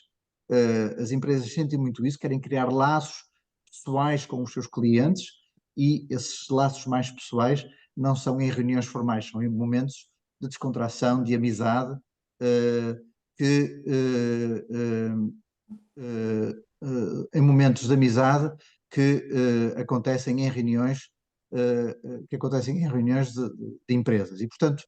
As empresas sentem muito isso, querem criar laços pessoais com os seus clientes, e esses laços mais pessoais não são em reuniões formais, são em momentos de descontração, de amizade, que em momentos de amizade que acontecem em reuniões de empresas. E, portanto,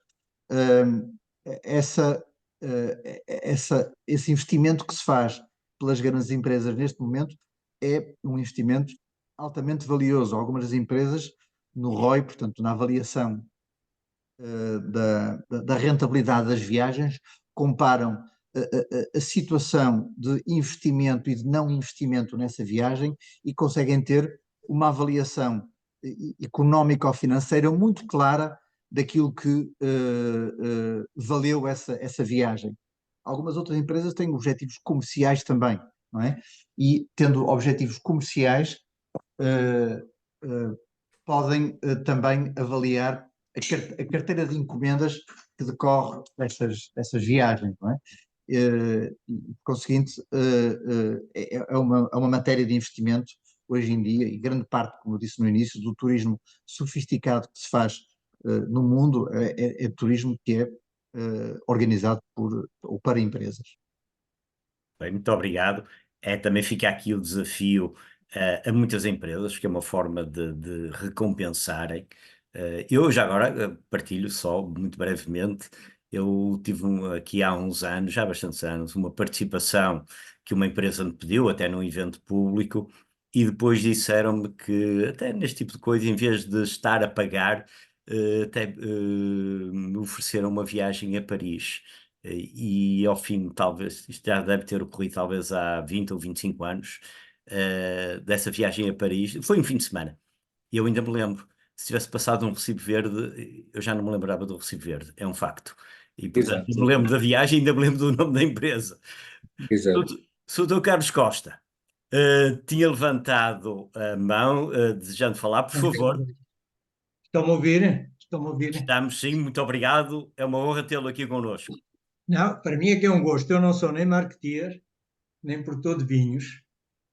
esse investimento que se faz pelas grandes empresas neste momento é um investimento altamente valioso. Algumas das empresas, no ROI, portanto, na avaliação da rentabilidade das viagens, comparam a situação de investimento e de não investimento nessa viagem e conseguem ter uma avaliação económica ou financeira muito clara daquilo que valeu essa viagem. Algumas outras empresas têm objetivos comerciais também, não é? E tendo objetivos comerciais, podem também avaliar a carteira de encomendas que decorre dessas viagens, não é? Por conseguinte, é uma matéria de investimento hoje em dia, e grande parte, como eu disse no início, do turismo sofisticado que se faz no mundo é turismo que é organizado por ou para empresas. Bem, muito obrigado. Também fica aqui o desafio a muitas empresas, que é uma forma de recompensarem. Eu já agora partilho só, muito brevemente, eu tive aqui há uns anos, já há bastantes anos, uma participação que uma empresa me pediu, até num evento público, e depois disseram-me que, até neste tipo de coisa, em vez de estar a pagar, até me ofereceram uma viagem a Paris. E ao fim, talvez, isto já deve ter ocorrido talvez há 20 ou 25 anos, dessa viagem a Paris, foi um fim de semana, e eu ainda me lembro, se tivesse passado um recibo verde, eu já não me lembrava do recibo verde, é um facto, e portanto, Exato, me lembro da viagem, ainda me lembro do nome da empresa. exato. Sr. Dr. Carlos Costa, tinha levantado a mão, desejando falar, por favor. Estão-me a ouvir? Estão-me a ouvir? Estamos sim, muito obrigado, é uma honra tê-lo aqui connosco. Não, para mim é que é um gosto. Eu não sou nem marketeer, nem produtor de vinhos,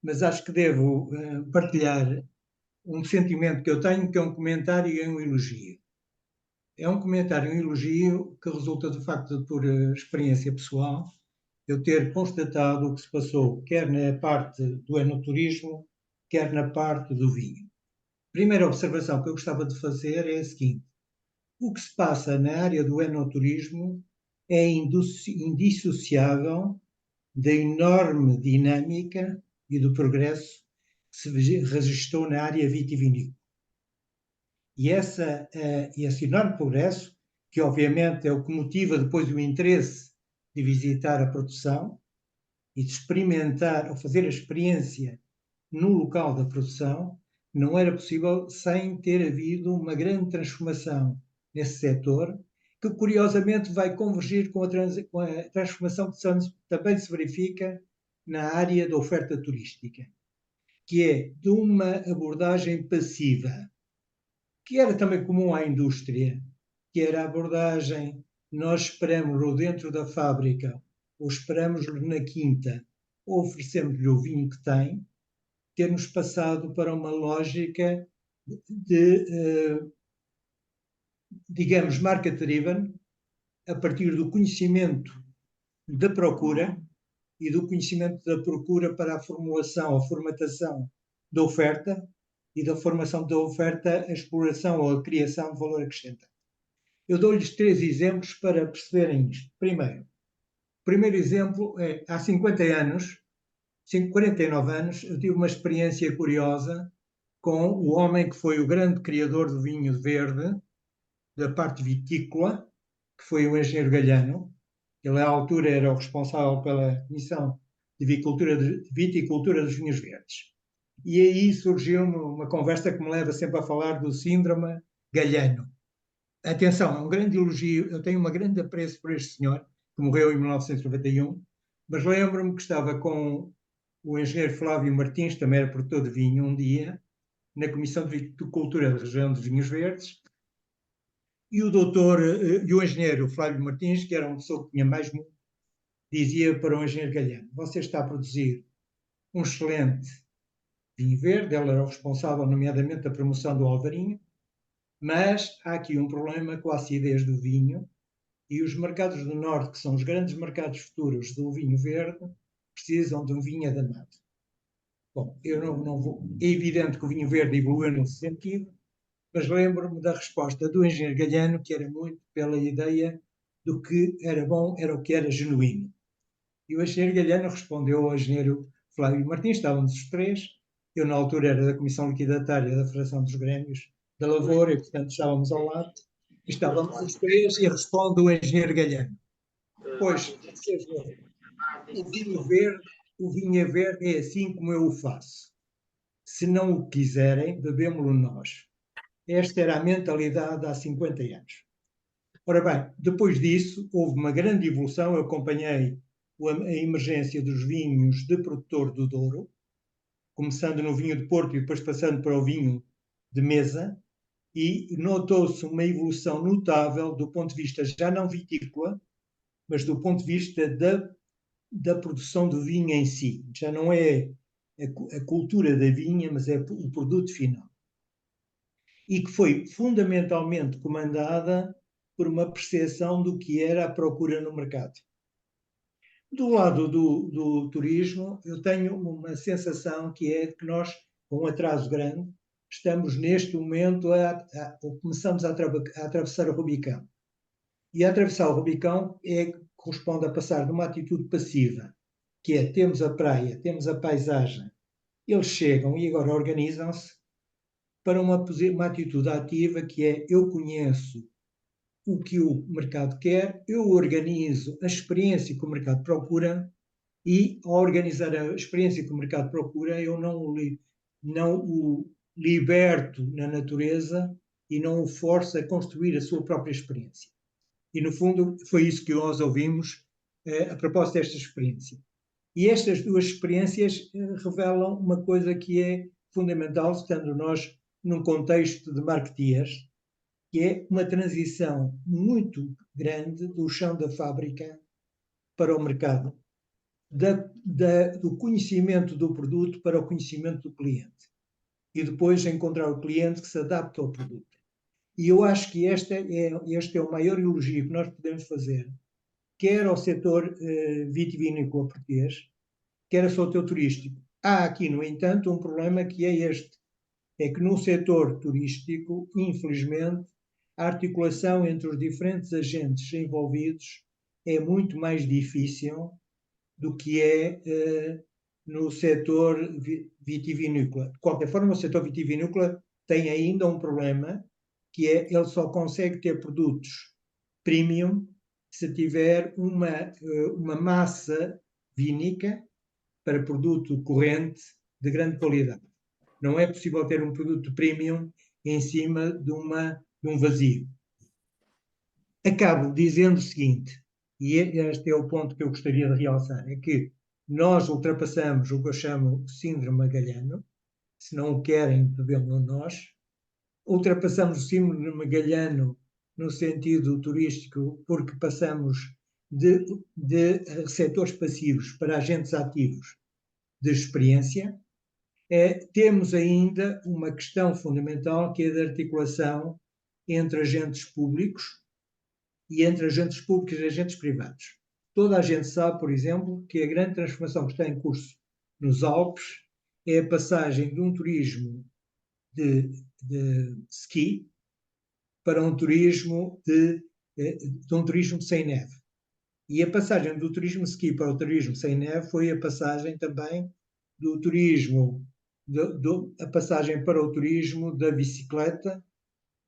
mas acho que devo partilhar um sentimento que eu tenho, que é um comentário e um elogio. É um comentário e um elogio que resulta do facto de, por experiência pessoal, eu ter constatado o que se passou, quer na parte do enoturismo, quer na parte do vinho. Primeira observação que eu gostava de fazer é a seguinte: o que se passa na área do enoturismo é indissociável da enorme dinâmica e do progresso que se registrou na área vitivinícola. E esse enorme progresso, que obviamente é o que motiva depois o interesse de visitar a produção e de experimentar ou fazer a experiência no local da produção, não era possível sem ter havido uma grande transformação nesse setor, que curiosamente vai convergir com a transformação que também se verifica na área da oferta turística, que é de uma abordagem passiva, que era também comum à indústria, que era a abordagem: nós esperamos-lo dentro da fábrica, ou esperamos-lo na quinta, ou oferecemos-lhe o vinho que tem, termos passado para uma lógica de, digamos, market-driven, a partir do conhecimento da procura e do conhecimento da procura para a formulação, a formatação da oferta, e da formação da oferta, a exploração ou a criação de valor acrescentado. Eu dou-lhes 3 exemplos para perceberem isto. O primeiro exemplo é, há 50 anos, 49 anos, eu tive uma experiência curiosa com o homem que foi o grande criador do vinho verde, da parte vitícola, que foi o engenheiro Galhano. Ele, à altura, era o responsável pela Comissão de Viticultura dos Vinhos Verdes. E aí surgiu uma conversa que me leva sempre a falar do síndrome Galhano. Atenção, é um grande elogio, eu tenho um grande apreço por este senhor, que morreu em 1991, mas lembro-me que estava com o engenheiro Flávio Martins, também era produtor de vinho, um dia, na Comissão de Viticultura da região dos Vinhos Verdes, e o engenheiro Flávio Martins, que era uma pessoa que tinha mais mundo, dizia para o engenheiro Galhano: você está a produzir um excelente vinho verde. Ele era o responsável, nomeadamente, da promoção do Alvarinho, mas há aqui um problema com a acidez do vinho, e os mercados do Norte, que são os grandes mercados futuros do vinho verde, precisam de um vinho adamado. Bom, eu não vou... É evidente que o vinho verde evoluiu nesse sentido, mas lembro-me da resposta do engenheiro Galhano, que era muito pela ideia do que era bom, era o que era genuíno. E o engenheiro Galhano respondeu ao engenheiro Flávio Martins, estávamos os 3, eu na altura era da Comissão Liquidatária da Federação dos Grêmios da Lavoura, e portanto estávamos ao lado, e estávamos os 3, e responde o engenheiro Galhano: pois, o vinho verde é assim como eu o faço. Se não o quiserem, bebemos-lo nós. Esta era a mentalidade há 50 anos. Ora bem, depois disso, houve uma grande evolução. Eu acompanhei a emergência dos vinhos de produtor do Douro, começando no vinho de Porto e depois passando para o vinho de mesa, e notou-se uma evolução notável do ponto de vista já não vitícola, mas do ponto de vista da produção do vinho em si. Já não é a cultura da vinha, mas é o produto final. E que foi fundamentalmente comandada por uma percepção do que era a procura no mercado. Do lado do turismo, eu tenho uma sensação que é que nós, com um atraso grande, estamos neste momento começamos a atravessar o Rubicão. E a atravessar o Rubicão corresponde a passar de uma atitude passiva, que é: temos a praia, temos a paisagem, eles chegam e agora organizam-se, para uma atitude ativa, que é: eu conheço o que o mercado quer, eu organizo a experiência que o mercado procura, e ao organizar a experiência que o mercado procura, eu não o liberto na natureza e não o forço a construir a sua própria experiência. E, no fundo, foi isso que nós ouvimos a propósito desta experiência. E estas duas experiências revelam uma coisa que é fundamental, estando nós num contexto de marketeers, que é uma transição muito grande do chão da fábrica para o mercado, do conhecimento do produto para o conhecimento do cliente, e depois encontrar o cliente que se adapta ao produto. E eu acho que este é o maior elogio que nós podemos fazer, quer ao setor vitivinícola português, quer ao setor turístico. Há aqui, no entanto, um problema, que é este: é que no setor turístico, infelizmente, a articulação entre os diferentes agentes envolvidos é muito mais difícil do que é no setor vitivinícola. De qualquer forma, o setor vitivinícola tem ainda um problema, que é: ele só consegue ter produtos premium se tiver uma massa vínica para produto corrente de grande qualidade. Não é possível ter um produto premium em cima de um vazio. Acabo dizendo o seguinte, e este é o ponto que eu gostaria de realçar, é que nós ultrapassamos o que eu chamo de síndrome Magalhães, se não o querem, bebemos nós, ultrapassamos o síndrome Magalhães no sentido turístico, porque passamos de receptores passivos para agentes ativos de experiência. Temos ainda uma questão fundamental, que é a da articulação entre agentes públicos e entre agentes públicos e agentes privados. Toda a gente sabe, por exemplo, que a grande transformação que está em curso nos Alpes é a passagem de um turismo de ski para um turismo de um turismo sem neve. E a passagem do turismo ski para o turismo sem neve foi a passagem também do turismo, a passagem para o turismo da bicicleta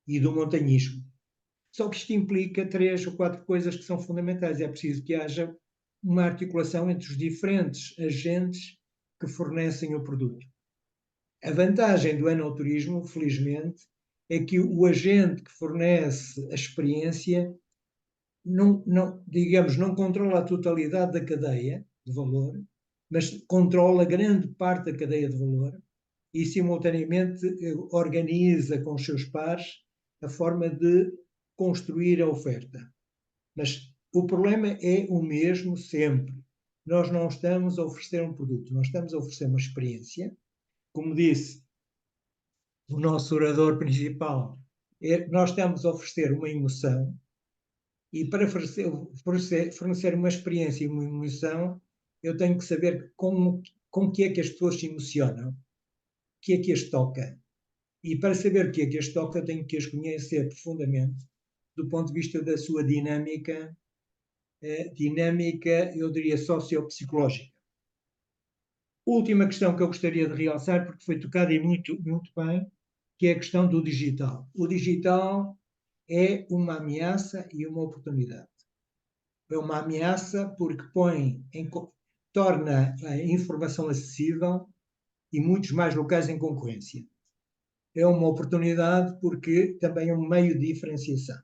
e do montanhismo. Só que isto implica 3 ou 4 coisas que são fundamentais. É preciso que haja uma articulação entre os diferentes agentes que fornecem o produto. A vantagem do enoturismo, felizmente, é que o agente que fornece a experiência digamos, não controla a totalidade da cadeia de valor, mas controla grande parte da cadeia de valor e, simultaneamente, organiza com os seus pares a forma de construir a oferta. Mas o problema é o mesmo sempre. Nós não estamos a oferecer um produto, nós estamos a oferecer uma experiência. Como disse o nosso orador principal, nós estamos a oferecer uma emoção, e para fornecer uma experiência e uma emoção, eu tenho que saber com que é que as pessoas se emocionam, o que é que as toca. E para saber o que é que as toca, eu tenho que as conhecer profundamente, do ponto de vista da sua dinâmica, eu diria, sociopsicológica. Última questão que eu gostaria de realçar, porque foi tocada e muito, muito bem, que é a questão do digital. O digital é uma ameaça e uma oportunidade. É uma ameaça porque torna a informação acessível e muitos mais locais em concorrência. É uma oportunidade porque também é um meio de diferenciação.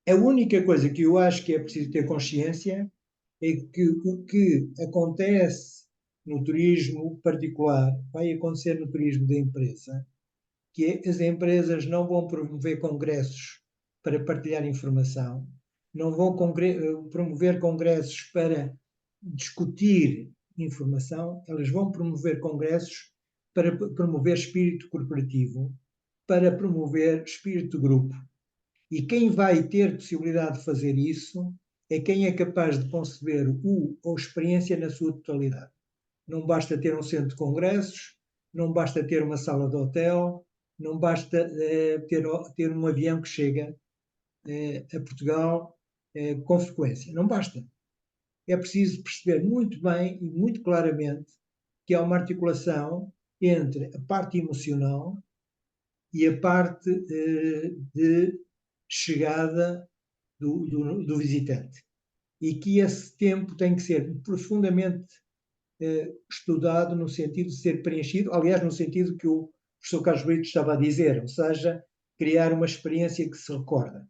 A única coisa que eu acho que é preciso ter consciência é que o que acontece no turismo particular vai acontecer no turismo da empresa, que é, as empresas não vão promover congressos para partilhar informação, não vão promover congressos para discutir informação, elas vão promover congressos para promover espírito corporativo, para promover espírito de grupo. E quem vai ter possibilidade de fazer isso é quem é capaz de conceber a experiência na sua totalidade. Não basta ter um centro de congressos, não basta ter uma sala de hotel, não basta ter um avião que chega a Portugal com frequência. Não basta. É preciso perceber muito bem e muito claramente que há uma articulação entre a parte emocional e a parte de chegada do visitante. E que esse tempo tem que ser profundamente estudado no sentido de ser preenchido, aliás, no sentido que o professor Carlos Brito estava a dizer, ou seja, criar uma experiência que se recorda.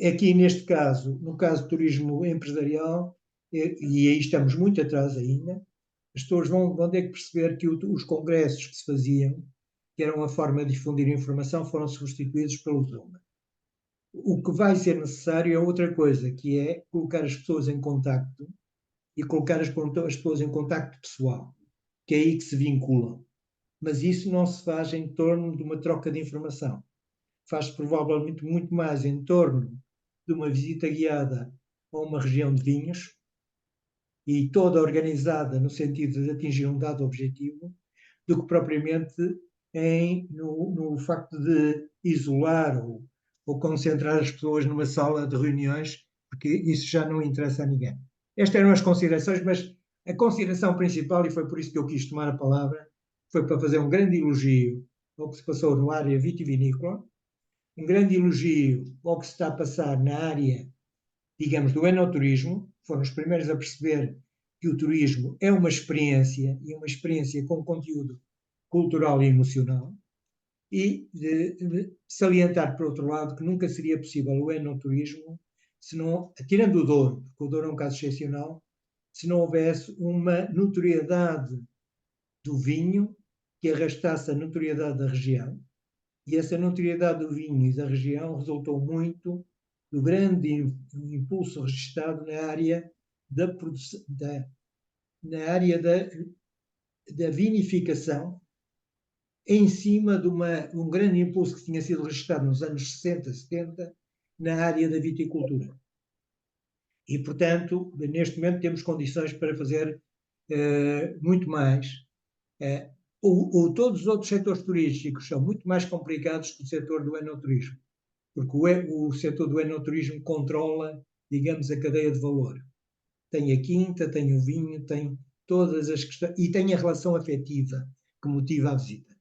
Aqui, neste caso, no caso do turismo empresarial, e aí estamos muito atrás ainda, as pessoas vão ter que perceber que os congressos que se faziam, que eram uma forma de difundir informação, foram substituídos pelo Zoom. O que vai ser necessário é outra coisa, que é colocar as pessoas em contacto e colocar as pessoas em contacto pessoal, que é aí que se vinculam. Mas isso não se faz em torno de uma troca de informação. Faz-se provavelmente muito mais em torno de uma visita guiada a uma região de vinhos e toda organizada no sentido de atingir um dado objetivo, do que propriamente no facto de isolar ou concentrar as pessoas numa sala de reuniões, porque isso já não interessa a ninguém. Estas eram as considerações, mas a consideração principal, e foi por isso que eu quis tomar a palavra, foi para fazer um grande elogio ao que se passou na área vitivinícola, um grande elogio ao que se está a passar na área, digamos, do enoturismo. Foram os primeiros a perceber que o turismo é uma experiência, e uma experiência com conteúdo cultural e emocional, e de salientar, por outro lado, que nunca seria possível o enoturismo, se não, tirando o Douro, porque o Douro é um caso excepcional, se não houvesse uma notoriedade do vinho que arrastasse a notoriedade da região, e essa notoriedade do vinho e da região resultou muito do grande impulso registrado na área da produção, na área da vinificação, em cima de um grande impulso que tinha sido registrado nos anos 60, 70, na área da viticultura. E, portanto, neste momento temos condições para fazer muito mais. Todos os outros setores turísticos são muito mais complicados que o setor do enoturismo, porque o setor do enoturismo controla, digamos, a cadeia de valor. Tem a quinta, tem o vinho, tem todas as questões, e tem a relação afetiva que motiva a visita.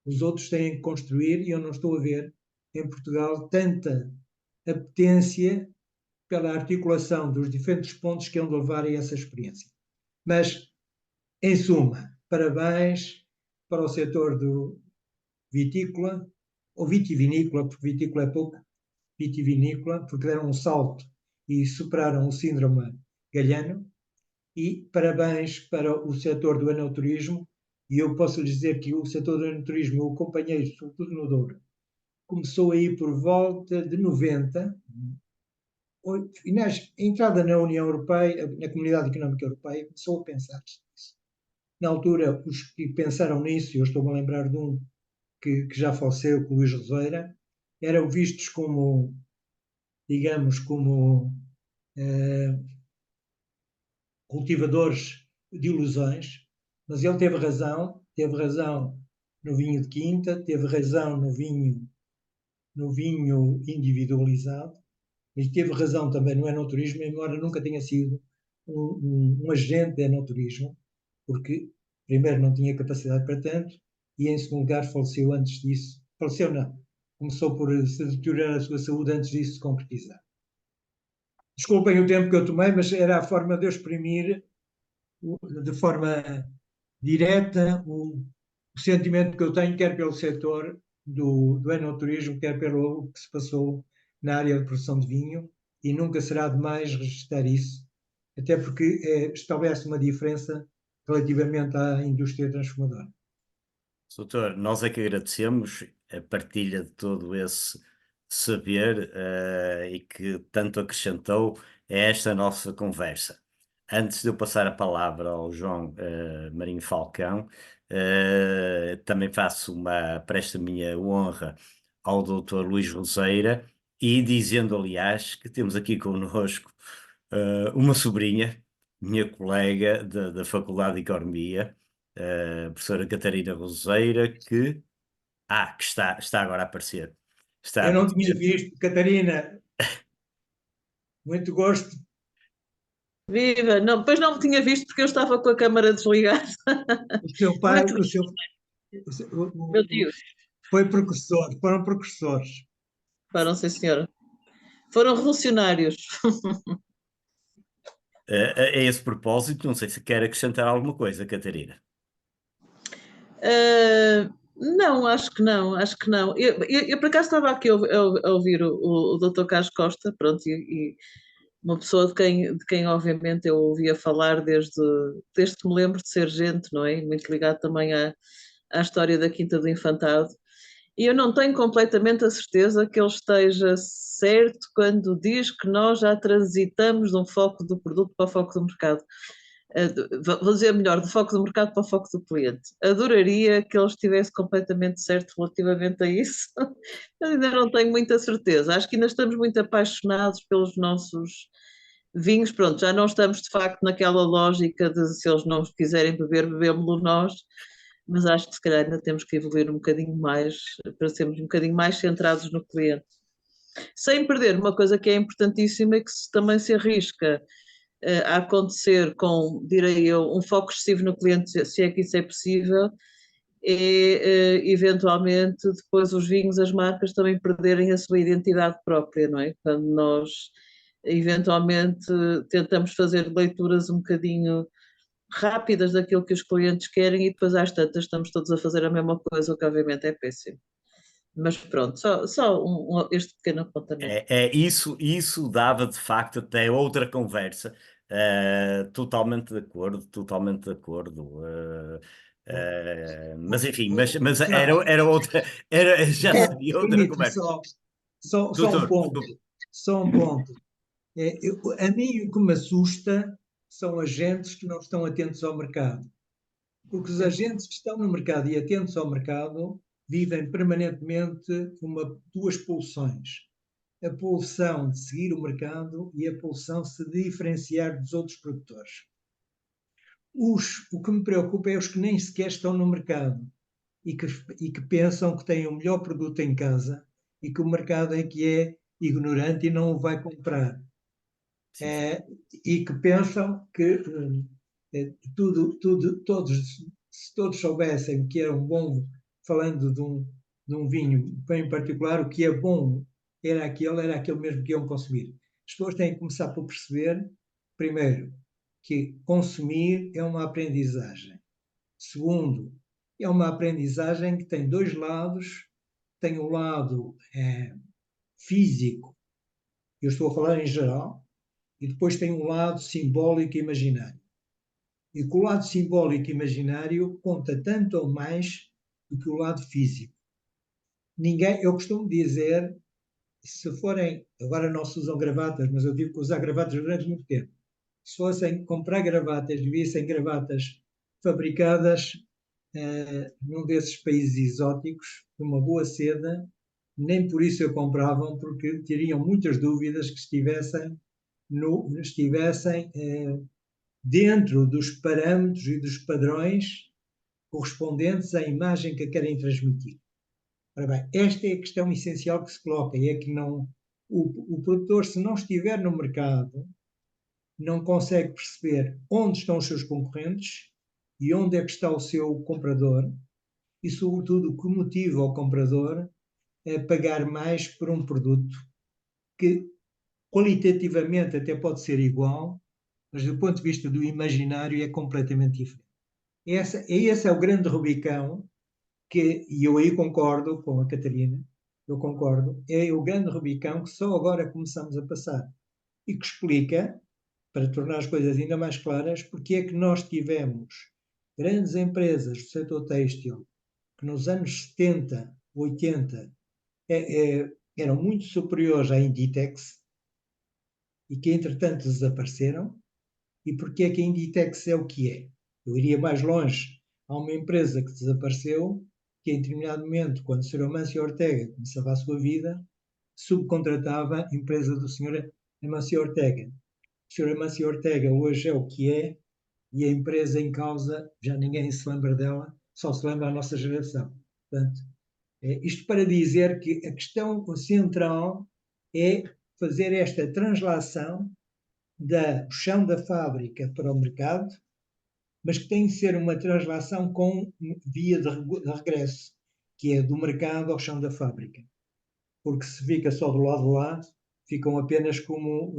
Os outros têm que construir, e eu não estou a ver em Portugal tanta apetência pela articulação dos diferentes pontos que hão de levar a essa experiência. Mas, em suma, parabéns para o setor do vitícola, ou vitivinícola, porque vitícola é pouco, vitivinícola, porque deram um salto e superaram o síndrome Galhano, e parabéns para o setor do enoturismo, e eu posso lhes dizer que o setor do enoturismo eu acompanhei, sobretudo no Douro, começou aí por volta de 90, e a entrada na União Europeia, na Comunidade Económica Europeia, começou a pensar nisso. Na altura, os que pensaram nisso, eu estou-me a lembrar de um que já faleceu, com o Luís Roseira, eram vistos como, digamos, como cultivadores de ilusões, mas ele teve razão no vinho de quinta, teve razão no vinho individualizado, e teve razão também no enoturismo, embora nunca tenha sido um agente de enoturismo, porque, primeiro, não tinha capacidade para tanto, e, em segundo lugar, faleceu antes disso. Faleceu, não. Começou por se deteriorar a sua saúde antes disso se concretizar. Desculpem o tempo que eu tomei, mas era a forma de eu exprimir, de forma direta, o sentimento que eu tenho, quer pelo setor do enoturismo, quer pelo que se passou na área de produção de vinho, e nunca será demais registrar isso, até porque estabelece uma diferença relativamente à indústria transformadora. Doutor, nós é que agradecemos a partilha de todo esse saber e que tanto acrescentou a esta nossa conversa. Antes de eu passar a palavra ao João Marinho Falcão, também presto a minha honra ao Dr. Luís Roseira, e dizendo, aliás, que temos aqui connosco uma sobrinha, minha colega da Faculdade de Economia, a professora Catarina Roseira, que está agora a aparecer. Eu não tinha visto. Catarina, muito gosto. Viva! Não, depois não me tinha visto porque eu estava com a câmara desligada. O seu pai, Meu Deus, foi precursor, foram precursores. foram, sim, senhora. Foram revolucionários. A esse propósito, não sei se quer acrescentar alguma coisa, Catarina. Não, acho que não, acho que não. Eu por acaso estava aqui a ouvir o Dr. Carlos Costa, pronto, e uma pessoa de quem obviamente eu ouvia falar desde que me lembro de ser gente, não é? Muito ligado também à história da Quinta do Infantado. E eu não tenho completamente a certeza que ele esteja certo quando diz que nós já transitamos de um foco do produto para o foco do mercado. Vou dizer melhor, do foco do mercado para o foco do cliente. Adoraria que ele estivesse completamente certo relativamente a isso, mas ainda não tenho muita certeza. Acho que ainda estamos muito apaixonados pelos nossos vinhos. Pronto, já não estamos de facto naquela lógica de se eles não quiserem beber, bebemos-lo nós, mas acho que se calhar ainda temos que evoluir um bocadinho mais para sermos um bocadinho mais centrados no cliente. Sem perder uma coisa que é importantíssima e que também se arrisca a acontecer com, direi eu, um foco excessivo no cliente, se é que isso é possível, é eventualmente depois os vinhos, as marcas também perderem a sua identidade própria, não é? Quando nós eventualmente tentamos fazer leituras um bocadinho rápidas daquilo que os clientes querem e depois às tantas estamos todos a fazer a mesma coisa, o que obviamente é péssimo. Mas pronto, só este pequeno apontamento. Isso dava de facto até outra conversa. Totalmente de acordo, totalmente de acordo. Mas enfim, mas era outra, já seria outra Permite conversa. só um Doutor, ponto. desculpe. Só um ponto. A mim o que me assusta são agentes que não estão atentos ao mercado. Porque os agentes que estão no mercado e atentos ao mercado vivem permanentemente duas pulsões. A pulsão de seguir o mercado e a pulsão de se diferenciar dos outros produtores. O que me preocupa é os que nem sequer estão no mercado e que pensam que têm o melhor produto em casa e que o mercado é que é ignorante e não o vai comprar. E que pensam que se todos soubessem o que era um bom, falando de um vinho bem particular, o que é bom era aquele mesmo que iam consumir. As pessoas têm que começar por perceber, primeiro, que consumir é uma aprendizagem. Segundo, é uma aprendizagem que tem dois lados. Tem o lado físico, eu estou a falar em geral, e depois tem um lado simbólico e imaginário. E que o lado simbólico e imaginário conta tanto ou mais do que o lado físico. Eu costumo dizer, se forem, agora não se usam gravatas, mas eu digo que usar gravatas durante muito tempo. Se fossem comprar gravatas, vissem gravatas fabricadas num desses países exóticos, de uma boa seda, nem por isso eu compravam, porque teriam muitas dúvidas que estivessem dentro dos parâmetros e dos padrões correspondentes à imagem que querem transmitir. Ora bem, esta é a questão essencial que se coloca, é que o produtor, se não estiver no mercado, não consegue perceber onde estão os seus concorrentes e onde é que está o seu comprador e, sobretudo, o que motiva o comprador a pagar mais por um produto que qualitativamente até pode ser igual, mas do ponto de vista do imaginário é completamente diferente. Esse é o grande Rubicão e eu aí concordo com a Catarina, eu concordo, é o grande Rubicão que só agora começamos a passar e que explica, para tornar as coisas ainda mais claras, porque é que nós tivemos grandes empresas do setor têxtil que nos anos 70, 80 eram muito superiores à Inditex e que entretanto desapareceram. E porque é que a Inditex é o que é? Eu iria mais longe. Há uma empresa que desapareceu, que em determinado momento, quando o Sr. Amancio Ortega começava a sua vida, subcontratava a empresa do Sr. Amancio Ortega. O Sr. Amancio Ortega hoje é o que é, e a empresa em causa, já ninguém se lembra dela, só se lembra a nossa geração. Portanto, isto para dizer que a questão central é fazer esta translação do chão da fábrica para o mercado, mas que tem de ser uma translação com via de regresso, que é do mercado ao chão da fábrica. Porque se fica só do lado de lá, ficam apenas como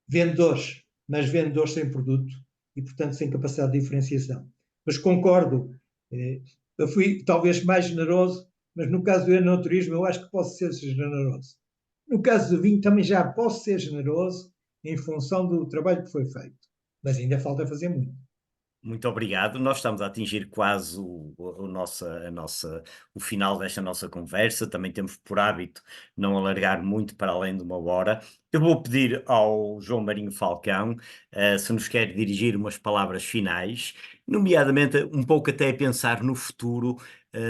vendedores, mas vendedores sem produto e, portanto, sem capacidade de diferenciação. Mas concordo, eu fui talvez mais generoso, mas no caso do enoturismo eu acho que posso ser generoso. No caso do vinho também já posso ser generoso em função do trabalho que foi feito, mas ainda falta fazer muito. Muito obrigado. Nós estamos a atingir quase o final desta nossa conversa. Também temos por hábito não alargar muito para além de uma hora. Eu vou pedir ao João Marinho Falcão, se nos quer dirigir umas palavras finais, nomeadamente um pouco até a pensar no futuro,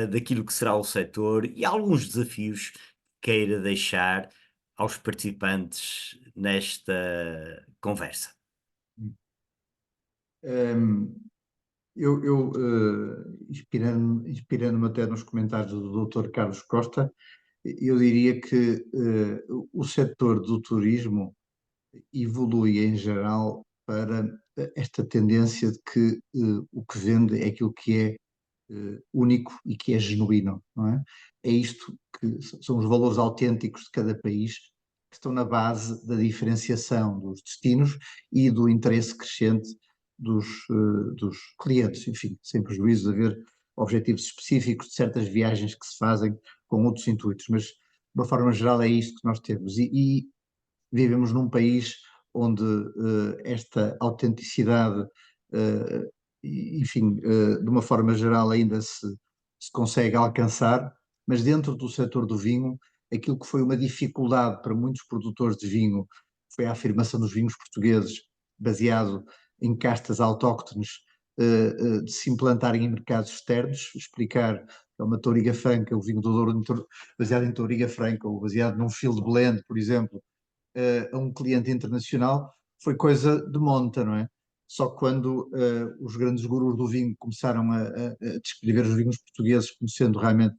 daquilo que será o setor e alguns desafios que queira deixar aos participantes nesta conversa. Inspirando-me até nos comentários do Dr. Carlos Costa, eu diria que o setor do turismo evolui em geral para esta tendência de que o que vende é aquilo que é único e que é genuíno, não é? É isto que são os valores autênticos de cada país que estão na base da diferenciação dos destinos e do interesse crescente dos clientes, enfim, sem prejuízo de haver objetivos específicos de certas viagens que se fazem com outros intuitos, mas de uma forma geral é isto que nós temos e vivemos num país onde esta autenticidade, enfim, de uma forma geral ainda se consegue alcançar, mas dentro do setor do vinho, aquilo que foi uma dificuldade para muitos produtores de vinho foi a afirmação dos vinhos portugueses, baseado em castas autóctones, de se implantarem em mercados externos, explicar que é uma Touriga Franca, o vinho do Douro baseado em Touriga Franca, ou baseado num field blend, por exemplo, a um cliente internacional, foi coisa de monta, não é? Só que quando os grandes gurus do vinho começaram a descrever os vinhos portugueses como sendo realmente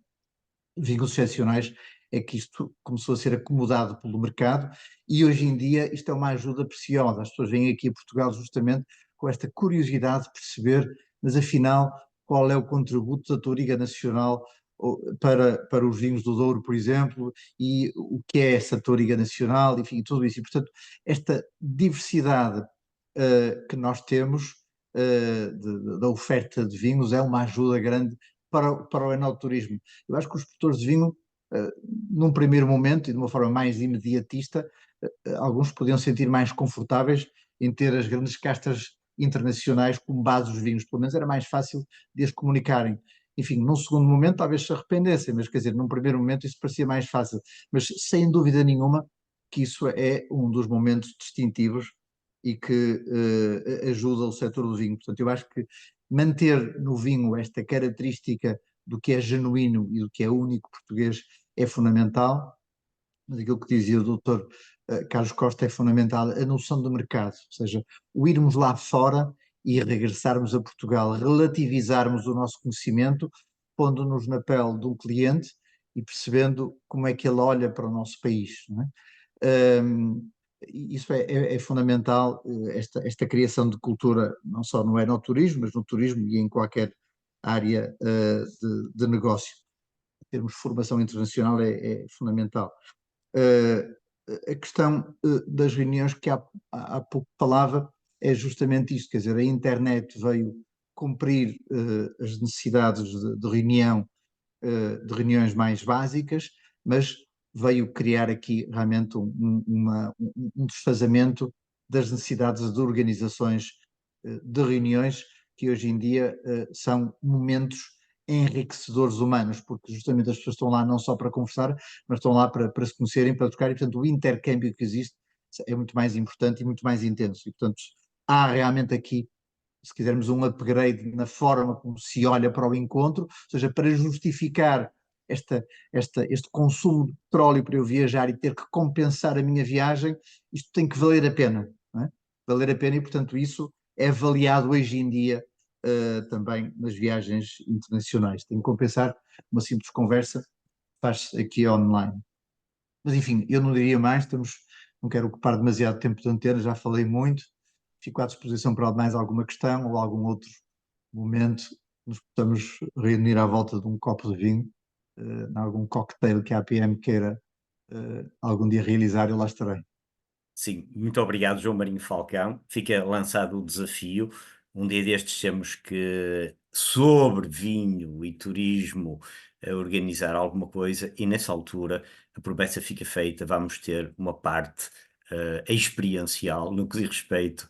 vinhos excepcionais, é que isto começou a ser acomodado pelo mercado e hoje em dia isto é uma ajuda preciosa. As pessoas vêm aqui a Portugal justamente com esta curiosidade de perceber, mas afinal, qual é o contributo da Touriga Nacional para os vinhos do Douro, por exemplo, e o que é essa Touriga Nacional, enfim, tudo isso. E, portanto, esta diversidade que nós temos da oferta de vinhos é uma ajuda grande para o enoturismo. Eu acho que os produtores de vinho, num primeiro momento e de uma forma mais imediatista, alguns podiam sentir mais confortáveis em ter as grandes castas internacionais como base dos vinhos, pelo menos era mais fácil de as comunicarem. Enfim, num segundo momento talvez se arrependessem, mas quer dizer, num primeiro momento isso parecia mais fácil, mas sem dúvida nenhuma que isso é um dos momentos distintivos e que ajuda o setor do vinho. Portanto, eu acho que manter no vinho esta característica do que é genuíno e do que é único português é fundamental, mas aquilo que dizia o doutor Carlos Costa é fundamental, a noção de mercado, ou seja, o irmos lá fora e regressarmos a Portugal, relativizarmos o nosso conhecimento, pondo-nos na pele de um cliente e percebendo como é que ele olha para o nosso país, não é? Isso é fundamental, esta criação de cultura, não só no enoturismo, mas no turismo e em qualquer área de negócio. Termos formação internacional é fundamental. A questão das reuniões que há pouco falava é justamente isto, quer dizer, a internet veio cumprir as necessidades de reuniões mais básicas, mas veio criar aqui realmente um desfazamento das necessidades de organizações de reuniões que hoje em dia são momentos enriquecedores humanos, porque justamente as pessoas estão lá não só para conversar, mas estão lá para se conhecerem, para trocar, e portanto o intercâmbio que existe é muito mais importante e muito mais intenso, e portanto há realmente aqui, se quisermos, um upgrade na forma como se olha para o encontro, ou seja, para justificar este consumo de petróleo para eu viajar e ter que compensar a minha viagem, isto tem que valer a pena, não é? Valer a pena, e portanto isso é avaliado hoje em dia também nas viagens internacionais. Tem que compensar uma simples conversa, faz-se aqui online. Mas enfim, eu não diria mais, não quero ocupar demasiado tempo de antena, já falei muito, fico à disposição para mais alguma questão ou algum outro momento nos possamos reunir à volta de um copo de vinho, em algum cocktail que a APM queira algum dia realizar, eu lá estarei. Sim, muito obrigado, João Marinho Falcão. Fica lançado o desafio. Um dia destes temos que, sobre vinho e turismo, organizar alguma coisa e nessa altura a promessa fica feita. Vamos ter uma parte experiencial no que diz respeito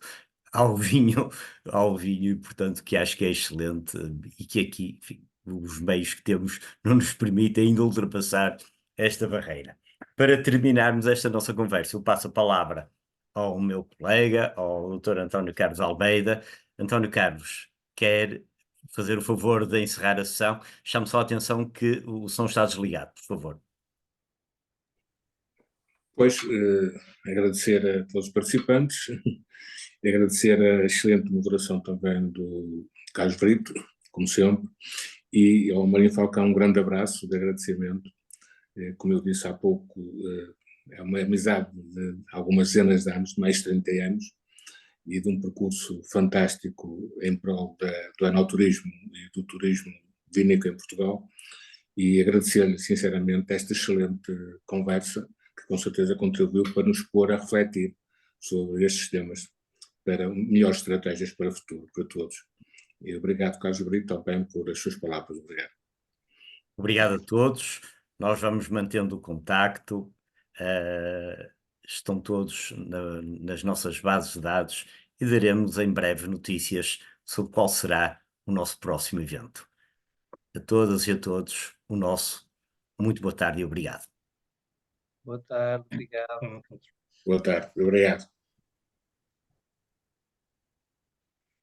ao vinho, e portanto que acho que é excelente e que aqui, enfim, os meios que temos não nos permitem ainda ultrapassar esta barreira. Para terminarmos esta nossa conversa, eu passo a palavra ao meu colega, ao Dr. António Carlos Almeida. António Carlos, quer fazer o favor de encerrar a sessão? Chame só a atenção que o som está desligado, por favor. Pois, agradecer a todos os participantes, agradecer a excelente moderação também do Carlos Brito, como sempre, e ao Marinho Falcão um grande abraço de agradecimento. Como eu disse há pouco, é uma amizade de algumas dezenas de anos, de mais de 30 anos, e de um percurso fantástico em prol do enoturismo e do turismo vínico em Portugal, e agradecer-lhe sinceramente esta excelente conversa, que com certeza contribuiu para nos pôr a refletir sobre estes temas, para melhores estratégias para o futuro, para todos. E obrigado, Carlos Brito, também por as suas palavras. Obrigado. Obrigado a todos. Nós vamos mantendo o contacto. Estão todos nas nossas bases de dados e daremos em breve notícias sobre qual será o nosso próximo evento. A todas e a todos, o nosso muito boa tarde e obrigado. Boa tarde, obrigado. Boa tarde. Obrigado.